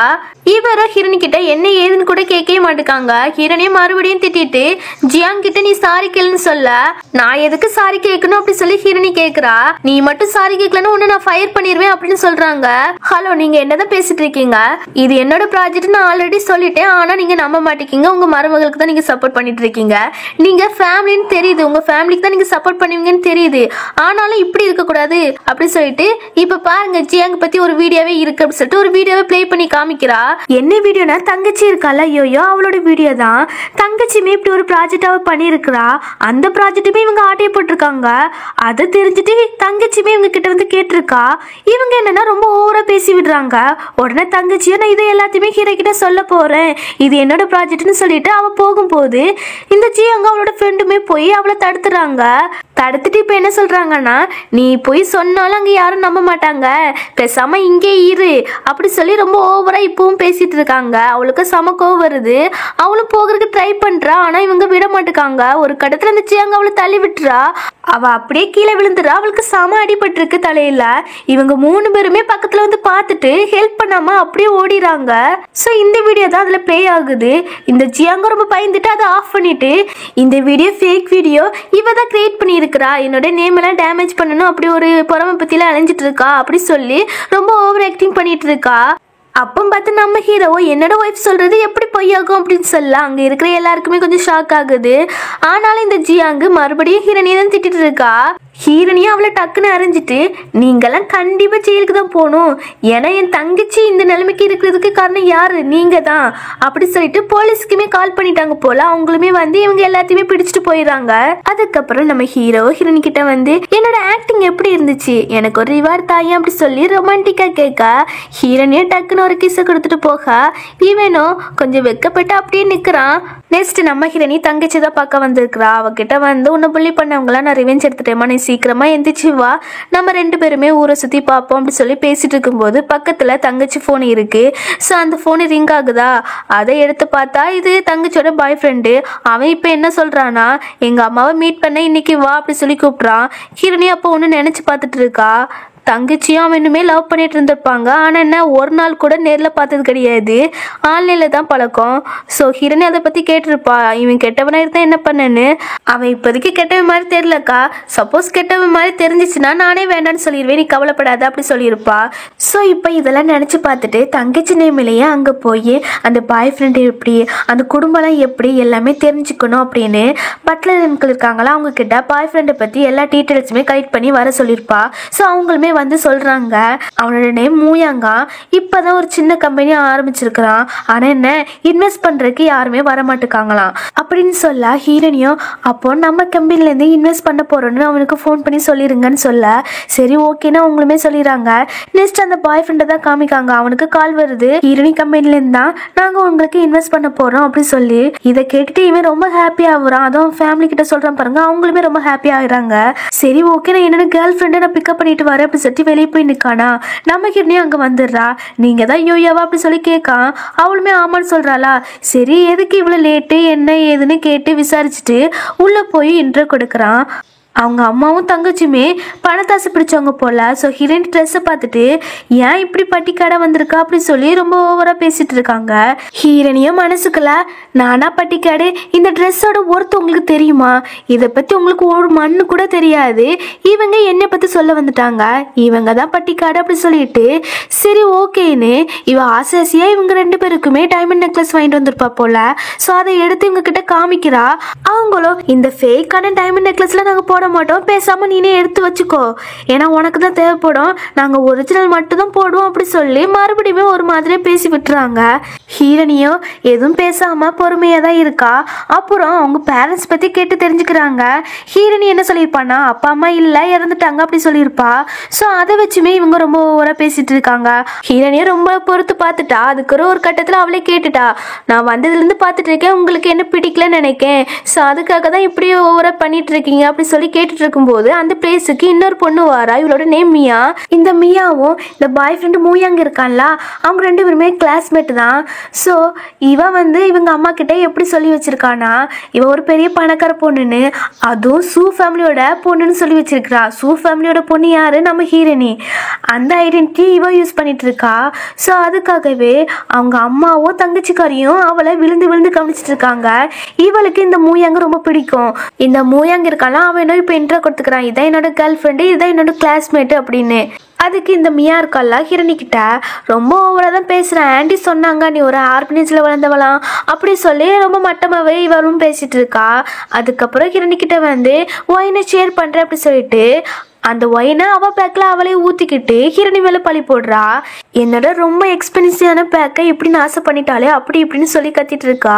இவரோ ஹீரோனி கிட்ட என்ன ஏதுன்னு கூட கேட்கவே மாட்டுக்காங்க. ஹீரோனியை மறுபடியும் திட்டிட்டு ஜியாங் கிட்ட நீ சாரி கேளுன்னு சொல்ல, நான் எதுக்கு சாரி கேட்கணும் அப்படி சொல்லி ஹீரோனி கேக்குறா. நீ மட்டும் சாரி கேட்கலன்னு உன்னை நான் ஃபயர் பண்ணிடுவேன் அப்படின்னு சொல்றாங்க. ஹலோ நீங்க என்னதான் பேசிட்டு இருக்கீங்க, இது என்னோட ப்ராஜெக்ட் நான் ஆல்ரெடி சொல்லிட்டேன், ஆனா நீங்க நம்ப மாட்டேங்க, உங்க மருமகளுக்கு தான் நீங்க சப்போர்ட் பண்ணிட்டு இருக்கீங்க, நீங்க ஃபேமிலின்னு தெரியுது, உங்க ஃபேமிலிக்கு தான் நீங்க சப்போர்ட் பண்ணுவீங்கன்னு தெரியுது, ஆனாலும் இப்படி இருக்க கூடாது அப்படின்னு சொல்லிட்டு இப்ப பாருங்க ஜியாங் பத்தி ஒரு வீடியோவே இருக்கு அப்படின்னு சொல்லிட்டு ஒரு வீடியோவை பிளே பண்ணி காமிக்கிறா. என்ன வீடியோனா தங்கச்சி இருக்கால யோயோ அவளோட வீடியோ தான். தங்கச்சியுமே இப்படி ஒரு ப்ராஜெக்டாவை பண்ணியிருக்கிறா. அந்த ப்ராஜெக்ட்டுமே இவங்க ஆட்டையை போட்டிருக்காங்க. அதை தெரிஞ்சுட்டு தங்கச்சியுமே இவங்க கிட்ட வந்து கேட்டிருக்கா. இவங்க என்னன்னா ரொம்ப ஓவரா பேசி விடுறாங்க. உடனே தங்கச்சியும் நான் இதை எல்லாத்தையுமே ஹீரோ கிட்ட சொல்ல போறேன், இது என்னோட ப்ராஜெக்ட்னு சொல்லிட்டு அவ போகும்போது இந்த ஜியாங்க அவளோட ஃப்ரெண்டுமே போய் அவளை தடுத்துறாங்க. தடுத்துட்டு இப்ப என்ன சொல்றாங்கன்னா, நீ போய் சொன்னாலும் அங்க யாரும் நம்ப மாட்டாங்க, பேசாம பேசாம இங்கே இரு அப்படி சொல்லி ரொம்ப ஓவரா இப்பவும் பேசிட்டு இருக்காங்க. அவளுக்கு செம கோவம் வருது. அவளும் போகிறதுக்கு ட்ரை பண்றா. ஆனா இவங்க விட மாட்டுக்காங்க. ஒரு கடத்துல அந்த சியாங் அவளை தள்ளி விட்டுறா. அவ அப்படியே கீழே விழுந்துடுறா. அவளுக்கு செம அடிபட்டு இருக்கு தலையில. இவங்க 3 பேருமே பக்கத்துல வந்து பார்த்துட்டு ஹெல்ப் பண்ணாம அப்படியே ஓடிறாங்க. ஸோ இந்த வீடியோ தான் அதுல ப்ளே ஆகுது. இந்த ஜியாங்க ரொம்ப பயந்துட்டு அதை ஆஃப் பண்ணிட்டு, இந்த வீடியோ ஃபேக் வீடியோ, இவ தான் கிரியேட் பண்ணியிருக்கிறா, என்னோட நேம் எல்லாம் டேமேஜ் பண்ணணும் அப்படி ஒரு பொறாமை பத்தியில அலைஞ்சிட்டு இருக்கா அப்படி சொல்லி ரொம்ப ஓவர் ஆக்டிங் பண்ணிட்டு இருக்கா. அப்போ பார்த்து நம்ம ஹீரோ என்னோட ஒய்ஃப் சொல்றது எப்படி பொய்யாகும் அப்படின்னு சொல்லலாம். அங்கே இருக்கிற எல்லாருக்குமே கொஞ்சம் ஷாக் ஆகுது. ஆனாலும் இந்த ஜியாங்கு மறுபடியும் ஹீரனியை தான் திட்டிட்டு இருக்கா. ஹீரனியும் அவளை டக்குன்னு அறிஞ்சிட்டு, நீங்கெல்லாம் கண்டிப்பா ஜெயிலுக்கு தான் போகணும், ஏன்னா என் தங்கச்சி இந்த நிலைமைக்கு இருக்கிறதுக்கு காரணம் யாரு, நீங்க தான் அப்படி சொல்லிட்டு போலீஸ்க்குமே கால் பண்ணிட்டாங்க போல. அவங்களுமே வந்து இவங்க எல்லாத்தையுமே பிடிச்சிட்டு போயிடுறாங்க. அதுக்கப்புறம் நம்ம ஹீரோ ஹீரோனி கிட்ட வந்து என்னோட ஆக்டிங் எப்படி இருந்துச்சு, எனக்கு ஒரு ரிவார்ட் தாயும் அப்படி சொல்லி ரொமான்டிக்கா கேட்க, ஹீரோனியும் டக்குன்னு ஒரு கிஸ் கொடுத்துட்டு போக இவனும் கொஞ்சம் வெக்கப்பட்டு அப்படியே நிக்கிறான். நெக்ஸ்ட் நம்ம ஹீரோனி தங்கச்சி தான் பார்க்க வந்திருக்கிறா. அவகிட்ட வந்து உன்னை புள்ளி பண்ணவங்களா நான் ரிவெஞ்ச் எடுத்துட்டேமா, நீ சீக்கிரமா எந்திரிச்சு வா, நம்ம 2 பேருமே ஊரை சுத்தி பார்ப்போம் அப்படி சொல்லி பேசிட்டு இருக்கும்போது பக்கத்துல தங்கச்சி போன் இருக்கு. ஸோ அந்த போன் ரிங் ஆகுதா. அதை எடுத்து பார்த்தா இது தங்கச்சியோட பாய் ஃப்ரெண்டு. அவன் இப்ப என்ன சொல்றானா, எங்க அம்மாவை மீட் பண்ண இன்னைக்கு வா அப்படி சொல்லி கூப்பிட்றான். ஹீரோனி அப்போ ஒன்று நினைச்சு பார்த்துட்டு இருக்கா. தங்கச்சியும் அவனுமே லவ் பண்ணிட்டு இருந்திருப்பாங்க. ஆனால் என்ன ஒரு நாள் கூட நேரில் பார்த்தது கிடையாது, ஆன்லைனில் தான் பழக்கம். ஸோ ஹீரோனி அதை பற்றி கேட்டிருப்பா, இவன் கெட்டவனாக இருந்தால் என்ன பண்ணேன்னு. அவன் இப்போதைக்கு கெட்டவன் மாதிரி தெரியலக்கா, சப்போஸ் கெட்டவன் மாதிரி தெரிஞ்சிச்சுன்னா நானே வேண்டான்னு சொல்லிடுவேன், நீ கவலைப்படாத அப்படி சொல்லியிருப்பா. ஸோ இப்போ இதெல்லாம் நினச்சி பார்த்துட்டு தங்கச்சி நேமிலேயே அங்கே போய் அந்த பாய் ஃப்ரெண்டு எப்படி, அந்த குடும்பம்லாம் எப்படி எல்லாமே தெரிஞ்சுக்கணும் அப்படின்னு பட்லர் அங்கிள் இருக்காங்களா, அவங்க கிட்ட பாய் ஃப்ரெண்டை பற்றி எல்லா டீட்டெயில்ஸுமே கலெக்ட் பண்ணி வர சொல்லியிருப்பா. ஸோ அவங்களுமே வந்து சொல்றாங்க. அவனோட நேம் மூயாங்கா. இப்பதான் ஒரு சின்ன கம்பெனி ஆரம்பிச்சிருக்கிறான். ஆனா என்ன இன்வெஸ்ட் பண்றதுக்கு யாருமே வர மாட்டுக்காங்களாம் அப்படின்னு சொல்ல, ஹீரோனியும் அப்போ நம்ம கம்பெனில இருந்து இன்வெஸ்ட் பண்ண போறோம்னு அவனுக்கு ஃபோன் பண்ணி சொல்லிருங்கன்னு சொல்ல, சரி ஓகேன்னு அவங்களுமே சொல்லிடுறாங்க. நெக்ஸ்ட் அந்த பாய் ஃப்ரெண்டை தான் காமிக்காங்க. அவனுக்கு கால் வருது, ஹீரோனி கம்பெனில இருந்தா நாங்க உங்களுக்கு இன்வெஸ்ட் பண்ண போறோம் அப்படின்னு சொல்லி. இதை கேட்டுட்டு இவன் ரொம்ப ஹாப்பி ஆகுறான். அதுவும் ஃபேமிலி கிட்ட சொல்றான் பாருங்க, அவங்களுமே ரொம்ப ஹாப்பி ஆகுறாங்க. சரி ஓகே, நான் என்னோட கேர்ள் ஃப்ரெண்டை நான் பிக்கப் பண்ணிட்டு வரேன் அப்படி சொல்லிட்டு வெளியே போய் நிற்கானா. நம்ம ஹீரோனியும் அங்கே வந்துடுறா. நீங்க தான் யோயாவா அப்படி சொல்லி கேட்கான். அவளுமே ஆமான்னு சொல்றாளா. சரி எதுக்கு இவ்வளோ லேட்டு என்ன ஏதுன்னு கேட்டு விசாரிச்சுட்டு உள்ள போய் இன்ட்ரோ கொடுக்குறான். அவங்க அம்மாவும் தங்கச்சியுமே பணத்தாசை பிடிச்சவங்க போல. ஸோ ஹீரோயின் ட்ரெஸ்ஸை பார்த்துட்டு ஏன் இப்படி பட்டிக்காடை வந்திருக்கா அப்படி சொல்லி ரொம்ப ஓவரா பேசிட்டு இருக்காங்க. ஹீரோனியும் மனசுக்குள்ள, நானா பட்டிக்காடு, இந்த ட்ரெஸ்ஸோட ஒருத்தர் உங்களுக்கு தெரியுமா, இதை பத்தி உங்களுக்கு ஒரு மண்ணு கூட தெரியாது, இவங்க என்னை பத்தி சொல்ல வந்துட்டாங்க, இவங்க தான் பட்டிக்காடு அப்படி சொல்லிட்டு சரி ஓகேன்னு இவ ஆசாசியா இவங்க 2 பேருக்குமே டைமண்ட் நெக்லஸ் வாங்கிட்டு வந்திருப்பா போல. ஸோ அதை எடுத்து இவங்க கிட்ட காமிக்கிறா. அவங்களும் இந்த ஃபேக்கான டைமண்ட் நெக்லஸ்ல நாங்கள் போட மாட்டோம், பேசாம நீனே எடுத்து வச்சுக்கோ, ஏன்னா உனக்கு தான் தேவைப்படும், நாங்க ஒரிஜினல் மட்டும் தான் போடுவோம் அப்படி சொல்லி மறுபடியும் ஒரு மாதிரியே பேசி விட்டுறாங்க. ஹீரோனியோ எதுவும் பேசாம பொறுமையா தான் இருக்கா. அப்புறம் அவங்க பேரண்ட்ஸ் பத்தி கேட்டு தெரிஞ்சுக்கிறாங்க. ஹீரோனி என்ன சொல்லியிருப்பானா, அப்பா அம்மா இல்ல இறந்துட்டாங்க அப்படி சொல்லியிருப்பா. ஸோ அதை வச்சுமே இவங்க ரொம்ப ஓவரா பேசிட்டு இருக்காங்க. ஹீரோனியோ ரொம்ப பொறுத்து பார்த்துட்டா. அதுக்கு ஒரு கட்டத்துல அவளே கேட்டுட்டா, நான் வந்ததுல இருந்து பார்த்துட்டு இருக்கேன், உங்களுக்கு என்ன பிடிக்கலன்னு நினைக்கேன், ஸோ அதுக்காக தான் இப்படி ஓவரா பண்ணிட்டு இருக்கீங்க அப்படி சொல்லி கேட்டுட்டு இருக்கும்போது அந்த பிளேஸுக்கு இன்னொரு பொண்ணு வாரா. இவளோட நேம் மியா. இந்த மியாவும் இந்த பாய் ஃப்ரெண்டு மூயாங்க இருக்கான்ல, அவங்க 2 பேருமே கிளாஸ்மேட் தான். ஸோ இவ வந்து இவங்க அம்மா கிட்ட எப்படி சொல்லி வச்சிருக்கானா, இவ ஒரு பெரிய பணக்கார பொண்ணுன்னு, அதுவும் சூ ஃபேமிலியோட பொண்ணுன்னு சொல்லி வச்சிருக்கா. சூ ஃபேமிலியோட பொண்ணு யாரு, நம்ம ஹீரோனி. அந்த ஐடென்டிட்டி இவ யூஸ் பண்ணிட்டு இருக்கா. ஸோ அதுக்காகவே அவங்க அம்மாவும் தங்கச்சிக்காரியும் அவளை விழுந்து விழுந்து கவனிச்சிட்டு இருக்காங்க. இவளுக்கு இந்த மூயாங்க ரொம்ப பிடிக்கும். இந்த மூயாங்க இருக்காலாம், அவன் இப்போ இன்ட்ரோ கொடுத்துக்கிறான், இதான் என்னோட கேர்ள் ஃப்ரெண்டு, இதான் என்னோட கிளாஸ்மேட் அப்படின்னு. அதுக்கு இந்த மியா இருக்கல்ல ஹீரோனி கிட்ட ரொம்ப ஓவரா தான் பேசுறேன், ஆண்டி சொன்னாங்க நீ ஒரு ஆர்பனேஜ்ல வளர்ந்தவளாம் அப்படி சொல்லி ரொம்ப மட்டமாவே இவரும் பேசிட்டு இருக்கா. அதுக்கப்புறம் ஹீரோனி கிட்ட வந்து ஒயினை ஷேர் பண்றேன் அப்படி சொல்லிட்டு அந்த ஒயினை அவ பேக்ல அவளே ஊத்திக்கிட்டு ஹீரோனி மேல பழி போடுறா. என்னோட ரொம்ப எக்ஸ்பென்சிவான பேக்கை இப்படி நாசம் பண்ணிட்டாலே அப்படி இப்படின்னு சொல்லி கத்திட்டு இருக்கா.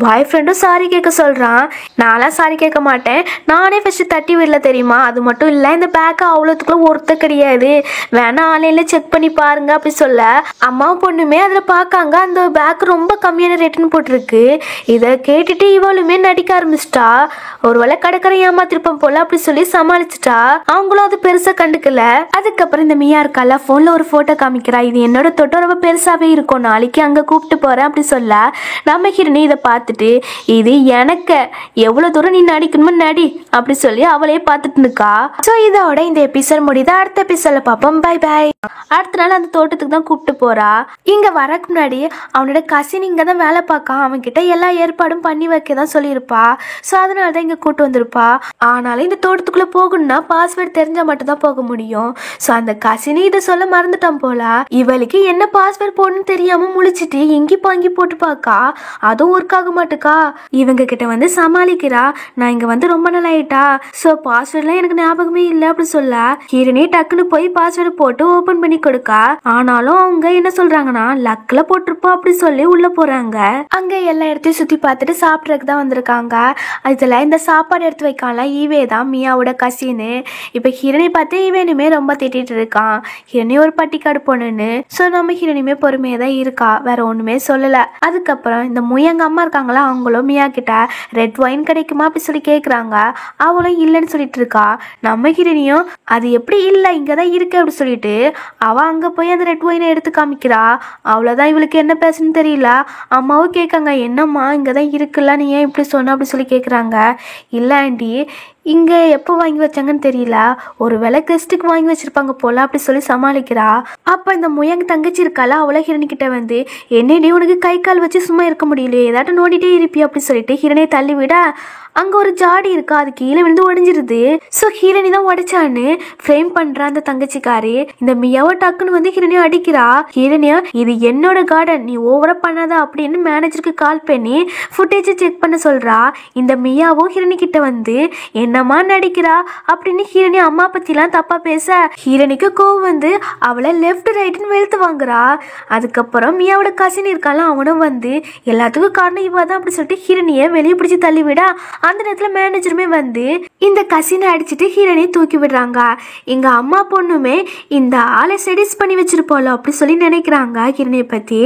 பாய் ஃப்ரெண்டும் சாரி கேட்க சொல்றான். நான்லாம் சாரி கேட்க மாட்டேன், நானே ஃபர்ஸ்ட் தட்டி விடல தெரியுமா, அது மட்டும் இல்லை இந்த பேக்கை அவ்வளோத்துக்குள்ள ஒருத்தர் கிடையாது, வேணா ஆன்லைன்ல செக் பண்ணி பாருங்க அப்படி சொல்ல, அம்மாவும் பொண்ணுமே அதில் பார்க்காங்க அந்த பேக் ரொம்ப கம்மியான ரேட்டுன்னு போட்டிருக்கு. இதை கேட்டுட்டு இவளுமே நடிக்க ஆரம்பிச்சிட்டா. ஒருவேளை கடைக்காரன் ஏமாத்திருப்பான் போல அப்படி சொல்லி சமாளிச்சிட்டா. அவங்களும் இவளும் அது பெருசா கண்டுக்கல. அதுக்கப்புறம் இந்த மியா இருக்கால போன்ல ஒரு போட்டோ காமிக்கிறா. இது என்னோட தொட்டோ ரொம்ப பெருசாவே இருக்கும், நாளைக்கு அங்க கூப்பிட்டு போறேன் அப்படி சொல்ல நம்ம ஹீரோனி இதை பார்த்துட்டு இது எனக்கு எவ்வளவு தூரம் நீ நடிக்கணுமோ நடி அப்படி சொல்லி அவளே பார்த்துட்டு இருக்கா. ஸோ இதோட இந்த எபிசோட் முடியுது. அடுத்த எபிசோட்ல பார்ப்போம். Bye bye. அடுத்த நாள் அந்த தோட்டத்துக்கு தான் கூப்பிட்டு போறா. இங்க வரக்கு முன்னாடி அவனோட கசின் இங்க தான் வேலை பார்க்கான், அவன் கிட்ட எல்லா ஏற்பாடும் பண்ணி வைக்க தான் சொல்லியிருப்பா. ஸோ அதனால தான் இங்க கூட்டு வந்திருப்பா. ஆனாலும் இந்த தோட்டத்துக்குள்ள போகணும்னா பாஸ்வேர்டு தெரிஞ்சா மட்டும் தான் போக முடியும். ஸோ அந்த கசினி இதை சொல்ல மறந்துட்டான் போல. இவளுக்கு என்ன பாஸ்வேர்டு போடணும்னு தெரியாம முழிச்சிட்டு இங்கி பாங்கி போட்டு பாக்கா, அதுவும் ஒர்க் ஆக மாட்டுக்கா. இவங்க கிட்ட வந்து சமாளிக்கிறா, நான் இங்க வந்து ரொம்ப நாள் ஆயிட்டா, ஸோ பாஸ்வேர்ட்லாம் எனக்கு ஞாபகமே இல்லை அப்படி சொல்ல ஹீரோனி டக்குன்னு போய் பாஸ்வேர்டு போட்டு ஓபன் பண்ணி கொடுக்கா. ஆனாலும் அவங்க என்ன சொல்றாங்கன்னா லக்ல போட்டிருப்போம் அப்படி சொல்லி உள்ள போறாங்க. அங்க எல்லா இடத்தையும் சுத்தி பார்த்துட்டு சாப்பிட்றதுக்கு தான் வந்திருக்காங்க. இதுல இந்த சாப்பாடு எடுத்து வைக்கால ஈவே தான் மியாவோட கசின்னு. இப்ப ஹீரோனி பார்த்து ஈவேனுமே ரொம்ப திட்டிட்டு இருக்கான். ஹீரோனி ஒரு பட்டிக்காடு பொண்ணுன்னு. ஸோ நம்ம ஹீரோனியுமே பொறுமையா தான் இருக்கா, வேற ஒண்ணுமே சொல்லல. அதுக்கப்புறம் இந்த முயங்க அம்மா இருக்காங்களா, அவங்களும் மியா கிட்ட ரெட் ஒயின் கிடைக்குமா அப்படி சொல்லி கேக்குறாங்க. அவளும் இல்லைன்னு சொல்லிட்டு இருக்கா. நம்ம ஹீரோனியும் அது எப்படி இல்லை இங்கதான் இருக்கு அப்படி சொல்லிட்டு அவ அங்க போய் அந்த ரெட் ஒயினை எடுத்து காமிக்கிறா. அவ்வளவுதான், இவளுக்கு என்ன பேசுன்னு தெரியல. அம்மாவும் கேட்காங்க, என்னம்மா இங்கதான் இருக்குல்ல, நீ ஏன் இப்படி சொன்ன அப்படி சொல்லி கேக்குறாங்க. இல்ல ஆண்டி, இங்க எப்போ வாங்கி வச்சாங்கன்னு தெரியல, ஒரு வேளை கெஸ்ட்டுக்கு வாங்கி வச்சிருப்பாங்க போல அப்படி சொல்லி சமாளிக்கிறா. அப்ப இந்த முயங்க தங்கச்சி இருக்கால, அவளை ஹிரணி கிட்ட வந்து என்னடி உனக்கு கை கால் வச்சு சும்மா இருக்க முடியலையே, ஏதாட்டும் நோண்டிட்டே இருப்பி அப்படி சொல்லிட்டு ஹிரணியை தள்ளி விட அங்க ஒரு ஜாடி இருக்கா, அது கீழே விழுந்து உடைஞ்சிருது. ஸோ ஹீரோனி தான் உடைச்சான்னு ஃப்ரேம் பண்ற அந்த தங்கச்சிக்காரி இந்த மியாவை டக்குன்னு வந்து ஹீரோனியா அடிக்கிறா. ஹீரோனியா இது என்னோட கார்டன், நீ ஓவரா பண்ணாத அப்படின்னு மேனேஜருக்கு கால் பண்ணி ஃபுட்டேஜை செக் பண்ண சொல்றா. இந்த மியாவும் ஹீரோனி கிட்ட வந்து என்னமா நடிக்கிறா அப்படின்னு ஹீரோனி அம்மா பத்திலாம் தப்பா பேச ஹீரோனிக்கு கோவம் வந்து அவளை லெஃப்ட் ரைட்னு வெளுத்து வாங்குறா. அதுக்கப்புறம் மியாவோட கசின் இருக்கால, அவனும் வந்து எல்லாத்துக்கும் காரணம் இவாதான் அப்படி சொல்லிட்டு ஹீரோனியை வெளியே பிடிச்சி தள்ளி விட அந்த நேரத்துல மேனேஜருமே வந்து இந்த கசினை அடிச்சுட்டு ஹீரோனியை தூக்கி விடுறாங்க. எங்க அம்மா பொண்ணுமே இந்த ஆளை செடிஸ் பண்ணி வச்சிருப்போல அப்படி சொல்லி நினைக்கிறாங்க ஹீரோனியை பத்தி.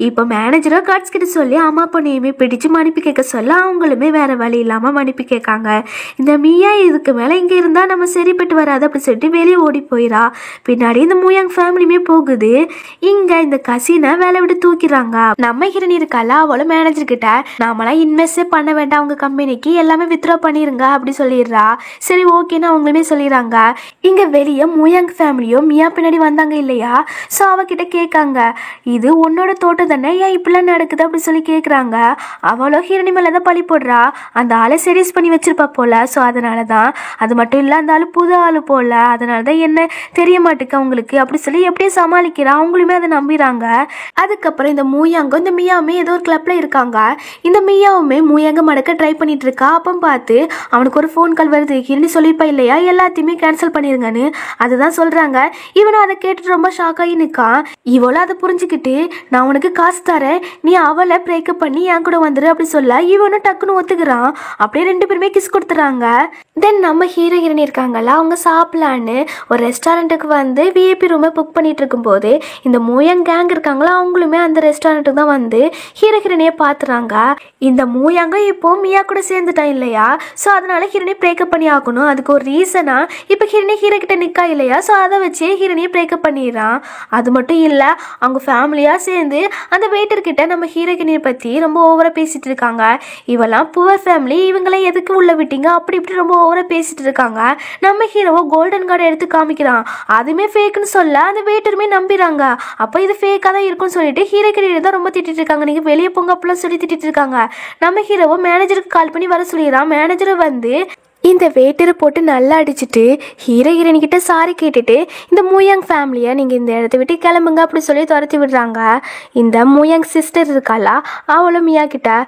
இப்போ மேனேஜரோ கார்ட்ஸ் கிட்ட சொல்லி அம்மா பொண்ணையுமே பிடிச்சு மன்னிப்பு கேட்க சொல்ல அவங்களுமே வேற வழி இல்லாம மன்னிப்பு கேட்காங்க. இந்த மியா இதுக்கு மேல இங்க இருந்தா நம்ம சரிப்பட்டு வராது அப்படி சொல்லிட்டு வெளியே ஓடி போயிடா. பின்னாடி இந்த மூயாங் ஃபேமிலியுமே போகுது. இங்க இந்த கசினை வேலை விட்டு தூக்கிடுறாங்க. நம்ம ஹீரோனி இருக்கால, அவளும் மேனேஜர் கிட்ட நாமெல்லாம் இன்வெஸ்டே பண்ண வேண்டாம், அவங்க கம்பெனிக்கு எல்லாமே வித்ரா பண்ணிருங்க அப்படி சொல்லிடுறா. சரி ஓகேன்னு அவங்களுமே சொல்லிடுறாங்க. இங்க வெளியே மூயாங் ஃபேமிலியோ மியா பின்னாடி வந்தாங்க இல்லையா. ஸோ அவகிட்ட கேட்காங்க, இது உன்னோட தோட்டம் தானே, ஏன் இப்படிலாம் நடக்குது அப்படி சொல்லி கேட்குறாங்க. அவளோ ஹீரோனி மேலதான் பழி போடுறா, அந்த ஆளை செடியூஸ் பண்ணி வச்சிருப்பா போல. ஸோ அதனாலதான், அது மட்டும் இல்ல அந்த ஆளு புது ஆளு போல, அதனாலதான் என்ன தெரிய மாட்டேங்க அவங்களுக்கு அப்படி சொல்லி எப்படியே சமாளிக்கிறா. அவங்களுமே அதை நம்பிடுறாங்க. அதுக்கப்புறம் இந்த மூயாங்கும் இந்த மியாவுமே ஏதோ ஒரு கிளப்ல இருக்காங்க. இந்த மியாவுமே மூயாங்க மடக்க ட்ரை பண்ணிட்டு இருக்கா. அப்போ பார்த்து அவனுக்கு ஒரு ஃபோன் கால் வருது. ஹிரணி சொல்லியிருப்பா இல்லையா எல்லாத்தையுமே கேன்சல் பண்ணிருங்கன்னு, அதுதான் சொல்றாங்க. இவனும் அதை கேட்டுட்டு ரொம்ப ஷாக் ஆகி நிற்கான். இவளும் அதை புரிஞ்சுக்கிட்டு நான் உனக்கு காசு தரேன், நீ அவளை பிரேக்கப் பண்ணி என் கூட வந்துரு அப்படி சொல்ல இவனும் டக்குன்னு ஒத்துக்கிறான். அப்படியே ரெண்டு பேருமே கிஸ் கொடுத்துறாங்க. தென் நம்ம ஹீரோ ஹீரோனி இருக்காங்கல்ல, அவங்க சாப்பிடலான்னு ஒரு ரெஸ்டாரண்ட்டுக்கு வந்து விஐபி ரூமை புக் பண்ணிட்டு இருக்கும் போது இந்த மூயாங் கேங் இருக்காங்களா, அவங்களுமே அந்த ரெஸ்டாரண்ட்டுக்கு தான் வந்து ஹீரோ ஹீரோனியை பார்த்துறாங்க. இந்த மூயாங்க இப்போ மியா கூட சேர்ந்துட்டான் இல்லையா. ஸோ அதனால ஹீரோனியை பிரேக்கப் பண்ணி ஆகணும். அதுக்கு ஒரு ரீசனா இப்போ ஹீரோனி ஹீரோ கிட்ட நிற்கா இல்லையா. ஸோ அதை வச்சே ஹீரோனியை பிரேக்கப் பண்ணிடுறான். அது மட்டும் இல்லை, அவங்க ஃபேமிலியாக சேர்ந்து அந்த வெயிட்டர் கிட்ட நம்ம ஹீரோயினியை பற்றி ரொம்ப ஓவராக பேசிட்டு இருக்காங்க. இவெல்லாம் புவர் ஃபேமிலி, இவங்களை எதுக்கு உள்ள விட்டீங்க அப்படி இப்படி ரொம்ப ஓவராக பேசிட்டு இருக்காங்க. நம்ம ஹீரோவை கோல்டன் கார்டை எடுத்து காமிக்கிறான். அதுவுமே ஃபேக்குன்னு சொல்ல அந்த வெயிட்டருமே நம்பிடுறாங்க. அப்போ இது ஃபேக்காக தான் இருக்கும்னு சொல்லிட்டு ஹீரோயினியை தான் ரொம்ப திட்டிட்டு இருக்காங்க. நீங்கள் வெளியே போங்க அப்படிலாம் சொல்லி திட்டிட்டு இருக்காங்க. நம்ம ஹீரோவை மேனேஜருக்கு கால் பண்ணி வர சொல்லிடுறான். மேனேஜரை வந்து இந்த வெயிட்டரை போட்டு நல்லா அடிச்சுட்டு ஹீரோ ஹீரோனி கிட்ட சாரி கேட்டுட்டு இந்த மூயாங் ஃபேமிலியை நீங்கள் இந்த இடத்த விட்டு கிளம்புங்க அப்படி சொல்லி துரத்தி விடுறாங்க. இந்த மூயாங் சிஸ்டர் இருக்காளா, அவளும் மியா கிட்ட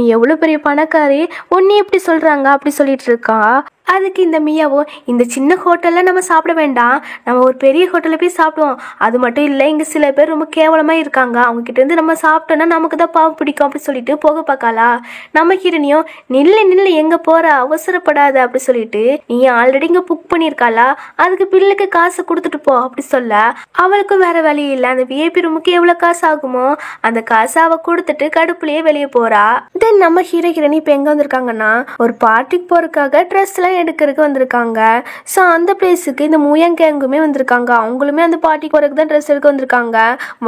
நீ எவ்வளோ பெரிய பணக்காரி, ஒன்னே எப்படி சொல்கிறாங்க அப்படி சொல்லிட்டு இருக்கா. அதுக்கு இந்த மியாவோ இந்த சின்ன ஹோட்டலில் நம்ம சாப்பிட வேண்டாம், நம்ம ஒரு பெரிய ஹோட்டலில் போய் சாப்பிடுவோம். அது மட்டும் இல்லை, இங்கே சில பேர் ரொம்ப கேவலமாக இருக்காங்க, அவங்ககிட்டேருந்து நம்ம சாப்பிட்டோன்னா நமக்கு தான் பாவம் பிடிக்கும் அப்படி சொல்லிட்டு போக பார்க்காளா. நம்ம ஹீரோனியும் நில்லு எங்கே போகிற, அவசரப்படாத அப்படி சொல்லிட்டு நீ ஆல்ரெடி இங்கே புக் பண்ணியிருக்காளா, அதுக்கு பில்லுக்கு காசு கொடுத்துட்டு போ அப்படி சொல்ல அவளுக்கும் வேற வழி இல்லை. அந்த விஐபி ரூமுக்கு எவ்வளோ காசு ஆகுமோ அந்த காசை அவள் கொடுத்துட்டு கடுப்புலேயே வெளியே போகிறா. தென் நம்ம ஹீரோ ஹீரோனி இப்போ எங்கே வந்திருக்காங்கன்னா ஒரு பார்ட்டிக்கு போகிறதுக்காக ட்ரெஸ் எல்லாம் எம்ப்ளாய் எடுக்கிறதுக்கு வந்திருக்காங்க. ஸோ அந்த பிளேஸுக்கு இந்த மூயங் கேங்குமே வந்திருக்காங்க. அவங்களுமே அந்த பார்ட்டிக்கு வரக்கு தான் ட்ரெஸ் எடுக்க வந்திருக்காங்க.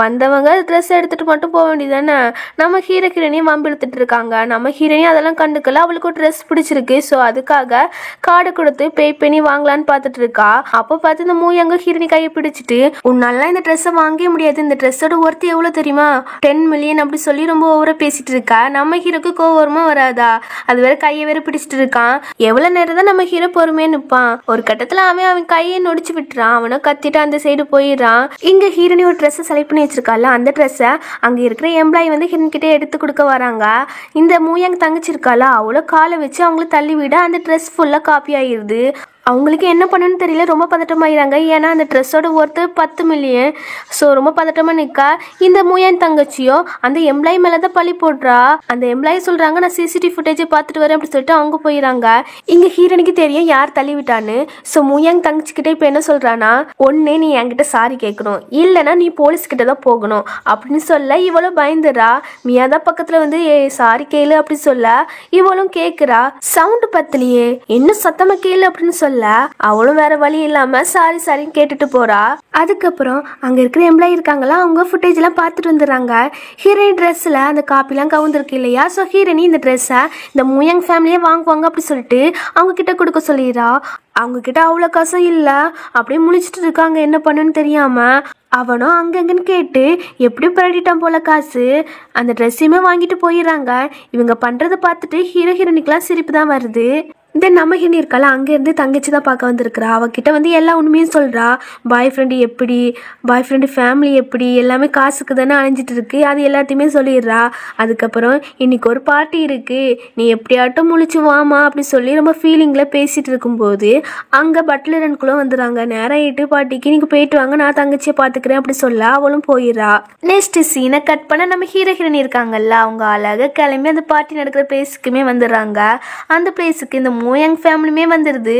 வந்தவங்க ட்ரெஸ் எடுத்துட்டு மட்டும் போக வேண்டியதானே. நம்ம ஹீரோயினையும் வம்பு எடுத்துட்டு இருக்காங்க. நம்ம ஹீரோயினி அதெல்லாம் கண்டுக்கல. அவளுக்கு ஒரு ட்ரெஸ் பிடிச்சிருக்கு. ஸோ அதுக்காக கார்டு கொடுத்து பே பண்ணி வாங்கலான்னு பார்த்துட்டு இருக்கா. அப்போ பார்த்து இந்த மூயங்க ஹீரோயினி கையை பிடிச்சிட்டு, உன்னால இந்த ட்ரெஸ்ஸை வாங்கவே முடியாது, இந்த ட்ரெஸ்ஸோட ஒர்த்து எவ்வளோ தெரியுமா, 10 மில்லியன் அப்படி சொல்லி ரொம்ப ஓவரா பேசிட்டு இருக்கா. நம்ம ஹீரோக்கு கோவமா வராதா? அது வேற கையை வேற பிடிச்சிட்டு இருக்கான். எவ்வளவு நேரம் தான் நம்ம ஹீரோ பொறுமையா நிற்பான். ஒரு கட்டத்துல அவன் கையை நொடிச்சு விட்டுறான். அவனை கத்திட்டு அந்த சைடு போயிடுறான். இங்க ஹீரோனி ஒரு ட்ரெஸ் செலக்ட் பண்ணி வச்சிருக்கால, அந்த ட்ரெஸ்ஸை அங்க இருக்கிற எம்ப்ளாயி வந்து ஹீரோன் கிட்டே எடுத்து கொடுக்க வராங்க. இந்த மூயங் தங்கச்சி இருக்கால, அவ்வளோ காலை வச்சு அவங்கள தள்ளி விட அந்த ட்ரெஸ் ஃபுல்லா காப்பி ஆயிடுது. அவங்களுக்கு என்ன பண்ணணும்னு தெரியல, ரொம்ப பதட்டமாயிறாங்க. ஏன்னா அந்த ட்ரெஸ்ஸோட ஒர்த்து 10 மில்லியன். ஸோ ரொம்ப பதட்டமா நிற்கா. இந்த மூயன் தங்கச்சியோ அந்த எம்ப்ளாயி மேலே தான் பழி போடுறா. அந்த எம்ப்ளாயி சொல்றாங்க, நான் சிசிடிவி ஃபுட்டேஜை பார்த்துட்டு வரேன் அப்படி சொல்லிட்டு அவங்க போயிடறாங்க. இங்கே ஹீரோனுக்கு தெரியும் யார் தள்ளி விட்டான்னு. ஸோ மூயங் தங்கச்சிக்கிட்ட இப்போ என்ன சொல்றானா, ஒன்னே நீ என்கிட்ட சாரி கேட்கணும், இல்லைன்னா நீ போலீஸ் கிட்ட தான் போகணும் அப்படின்னு சொல்ல இவ்வளோ பயந்துடா. மியாதான் பக்கத்தில் வந்து சாரி கேளு அப்படி சொல்ல இவளும் கேட்குறா. சவுண்டு பத்தலையே, என்ன சத்தமா கேளு அப்படின்னு சொல்ல அவளும் வேற வழி இல்லாம சாரி சாரின்னு கேட்டுட்டு போறா. அதுக்கப்புறம் அங்க இருக்கிற எம்ப்ளாயி இருக்காங்களா, அவங்க ஃபுட்டேஜ் எல்லாம் பார்த்துட்டு வந்துடுறாங்க. ஹீரோயின் ட்ரெஸ்ல அந்த காப்பிலாம் கவுந்திருக்கு இல்லையா. ஸோ ஹீரோனி இந்த ட்ரெஸ்ஸை இந்த மூயங் ஃபேமிலியே வாங்குவாங்க அப்படி சொல்லிட்டு அவங்க கிட்ட கொடுக்க சொல்லிடுறா. அவங்க கிட்ட அவ்வளோ காசும் இல்லை. அப்படியே முழிச்சிட்டு இருக்காங்க என்ன பண்ணுன்னு தெரியாம. அவனும் அங்கங்கன்னு கேட்டு எப்படி பரட்டிட்டான் போல காசு. அந்த ட்ரெஸ்ஸையுமே வாங்கிட்டு போயிடுறாங்க. இவங்க பண்றதை பார்த்துட்டு ஹீரோனிக்கெல்லாம் சிரிப்பு தான் வருது. தென் நம்ம ஹீரோனி இருக்கால, அங்கேருந்து தங்கச்சி தான் பார்க்க வந்திருக்கிறா. அவகிட்ட வந்து எல்லா உண்மையும் சொல்கிறா. பாய் ஃப்ரெண்டு எப்படி, பாய் ஃப்ரெண்டு ஃபேமிலி எப்படி, எல்லாமே காசுக்கு தானே அழிஞ்சிட்டு இருக்கு, அது எல்லாத்தையுமே சொல்லிடுறா. அதுக்கப்புறம் இன்னைக்கு ஒரு பார்ட்டி இருக்குது, நீ எப்படியாட்டும் முழிச்சு வாமா அப்படி சொல்லி ரொம்ப ஃபீலிங்கில் பேசிகிட்டு இருக்கும்போது அங்கே பட்லர் அன்குள்ளே வந்துடுறாங்க. நேரம் 8 பார்ட்டிக்கு நீங்கள் போயிட்டு வாங்க, நான் தங்கச்சியை பார்த்துக்கிறேன் அப்படி சொல்ல அவளும் போயிடுறா. நெக்ஸ்ட் சீனை கட் பண்ண நம்ம ஹீரோயினி இருக்காங்கல்ல, அவங்க அழகாக கிளம்பி அந்த பார்ட்டி நடக்கிற பிளேஸுக்குமே வந்துடுறாங்க. அந்த பிளேஸுக்கு இந்த மூயங் ஃபேமிலியுமே வந்துடுது.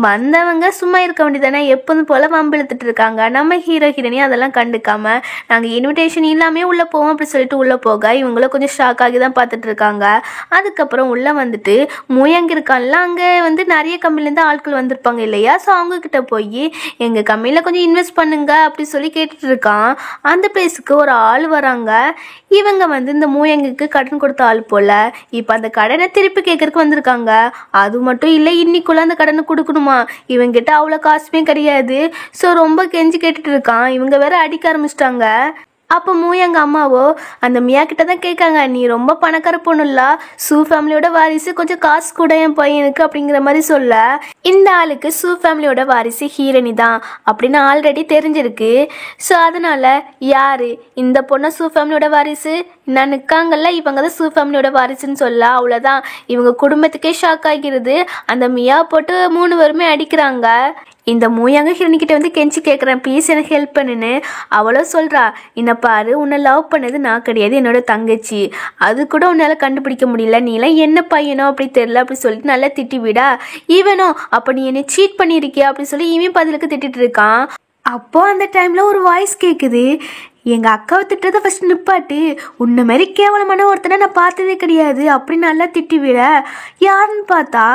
வந்தவங்க சும்மா இருக்க வேண்டியதானே, எப்போதும் போல வம்பு இழுத்துட்டு இருக்காங்க. நம்ம ஹீரோயினி அதெல்லாம் கண்டுக்காம நாங்கள் இன்விடேஷன் இல்லாமே உள்ளே போவோம் அப்படி சொல்லிட்டு உள்ளே போக இவங்களும் கொஞ்சம் ஷாக் ஆகி தான் பார்த்துட்டு இருக்காங்க. அதுக்கப்புறம் உள்ளே வந்துட்டு மூயங் இருக்கான்ல, அங்கே வந்து நிறைய கம்பெனிலேருந்து ஆட்கள் வந்திருப்பாங்க இல்லையா. ஸோ அவங்கக்கிட்ட போய் எங்கள் கம்பெனியில் கொஞ்சம் இன்வெஸ்ட் பண்ணுங்க அப்படி சொல்லி கேட்டுட்டு இருக்கான். அந்த பிளேஸுக்கு ஒரு ஆள் வராங்க. இவங்க வந்து இந்த மூயங்குக்கு கடன் கொடுத்த ஆள் போல. இப்போ அந்த கடனை திருப்பி கேட்கறதுக்கு வந்திருக்காங்க. அது மட்டும் இல்லை, இன்னைக்குள்ள அந்த கடனை கொடுக்கணுமா. இவங்கிட்ட அவ்வளோ காசுமே கிடையாது. ஸோ ரொம்ப கெஞ்சி கேட்டுட்டு இருக்கான். இவங்க வேற அடிக்க ஆரம்பிச்சிட்டாங்க. அப்போ மூயங்க அம்மாவோ அந்த மியா கிட்ட தான் கேட்காங்க, நீ ரொம்ப பணக்கார பொண்ணுல்ல, சூ ஃபேமிலியோட வாரிசு, கொஞ்சம் காசு கூட என் பையனுக்கு அப்படிங்கிற மாதிரி சொல்ல, இந்த ஆளுக்கு சூ ஃபேமிலியோட வாரிசு ஹீரோனி தான் அப்படின்னு ஆல்ரெடி தெரிஞ்சிருக்கு. ஸோ அதனால யாரு இந்த பொண்ணை சூ ஃபேமிலியோட வாரிசு, நான் நிற்காங்கல்ல இவங்க தான் சூ ஃபேமிலியோட வாரிசுன்னு சொல்ல அவ்வளோதான். இவங்க குடும்பத்துக்கே ஷாக் ஆகிறது. அந்த மியா போட்டு 3 பேருமே அடிக்கிறாங்க. இந்த மூயங்க ஹீரோனிக்கிட்ட வந்து கெஞ்சி கேட்குறேன், ப்ளீஸ் எனக்கு ஹெல்ப் பண்ணுன்னு. அவளோ சொல்கிறா, என்னை பாரு, உன்னை லவ் பண்ணது நான் கிடையாது, என்னோட தங்கச்சி. அது கூட உன்னால் கண்டுபிடிக்க முடியல, நீலாம் என்ன பையனோ அப்படி தெரில அப்படி சொல்லிட்டு நல்லா திட்டி விடா. இவனோ அப்போ நீ என்னை சீட் பண்ணியிருக்கியா அப்படி சொல்லி இவன் பதிலுக்கு திட்டிட்டு இருக்கான். அப்போ அந்த டைமில் ஒரு வாய்ஸ் கேட்குது, எங்கள் அக்காவை திட்டத்தை ஃபஸ்ட் நிப்பாட்டு, உன்னை மாதிரி கேவலமான ஒருத்தனை நான் பார்த்ததே கிடையாது அப்படின்னு நல்லா திட்டி விட. யாருன்னு பார்த்தா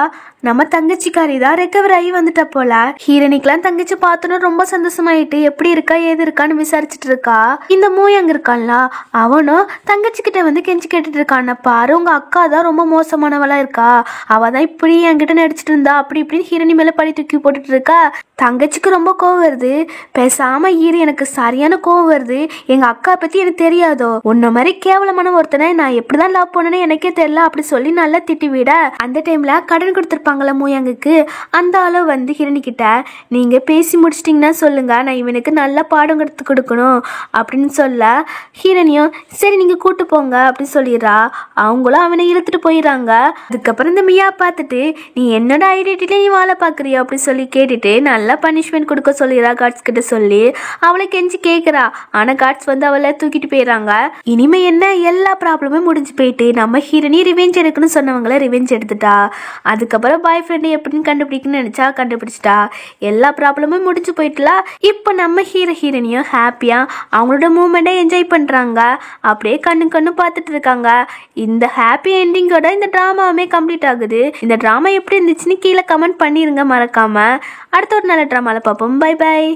நம்ம தங்கச்சிக்காரி தான் ரெக்கவர் ஆகி வந்துட்டா போல. ஹீரோனிக்கெல்லாம் தங்கச்சி பார்த்தோன்னு ரொம்ப சந்தோஷமாயிட்டு எப்படி இருக்கா ஏது இருக்கான்னு விசாரிச்சுட்டு இருக்கா. இந்த மூயங்க இருக்கான்ல, அவனும் தங்கச்சி கிட்ட வந்து கெஞ்சி கேட்டுட்டு இருக்கான், பாரு உங்க அக்கா தான் ரொம்ப மோசமானவளா இருக்கா, அவ தான் இப்படி என்கிட்ட நடிச்சிட்டு இருந்தா அப்படி இப்படின்னு ஹீரோனி மேல பழி தூக்கி போட்டுட்டு இருக்கா. தங்கச்சிக்கு ரொம்ப கோவம் வருது. பேசாம ஈரு, எனக்கு சரியான கோவம் வருது, எங்க அக்கா பத்தி எனக்கு தெரியாதோ, உன்ன மாதிரி கேவலமான ஒருத்தனை நான் எப்படிதான் லவ் பண்ணேன்னு எனக்கே தெரியல அப்படி சொல்லி நல்லா திட்டி விட. அந்த டைம்ல கடன் கொடுத்துருப்பாங்களா மூயங்குக்கு, அந்த ஆளோ வந்து ஹீரோனி கிட்ட, நீங்க பேசி முடிச்சிட்டிங்கன்னா சொல்லுங்க, நான் இவனுக்கு நல்லா பாடம் கற்று கொடுக்கணும் அப்படின்னு சொல்ல, ஹீரோனியும் சரி நீங்க கூட்டு போங்க அப்படின்னு சொல்லிடுறா. அவங்களும் அவனை இழுத்துட்டு போயிடறாங்க. அதுக்கப்புறம் இந்த மியா பார்த்துட்டு, நீ என்னோட ஐடென்டிட்டியில நீ வாழ பாக்குறியா அப்படி சொல்லி கேட்டுட்டு நல்லா பனிஷ்மெண்ட் கொடுக்க சொல்லிடுறா கார்ட்ஸ் கிட்ட சொல்லி. அவளை கெஞ்சி கேட்கிறா. ஆனா கார்ட்ஸ் வந்து அவளை தூக்கிட்டு போயிடறாங்க. இனிமே என்ன, எல்லா ப்ராப்ளமும் முடிஞ்சு போயிட்டு நம்ம ஹீரோனி ரிவெஞ்ச் எடுக்கணும்னு சொன்னவங்கள ரிவெஞ்ச் எடுத்துட்டா. அதுக்கப்புறம் பாய் ஃப்ரெண்டு எப்படின்னு கண்டுபிடிக்கணும்னு நினச்சா கண்டுபிடிச்சிட்டா. எல்லா ப்ராப்ளமும் முடிச்சு போயிட்டுல. இப்போ நம்ம ஹீரோயினியும் ஹாப்பியாக அவங்களோட மூமெண்ட்டை என்ஜாய் பண்ணுறாங்க. அப்படியே கண்ணு பார்த்துட்டு இருக்காங்க. இந்த ஹாப்பி என்டிங்கோட இந்த ட்ராமாவுமே கம்ப்ளீட் ஆகுது. இந்த ட்ராமா எப்படி இருந்துச்சுன்னு கீழே கமெண்ட் பண்ணிருங்க மறக்காம. அடுத்த ஒரு நல்ல ட்ராமாவில் பார்ப்போம். Bye by.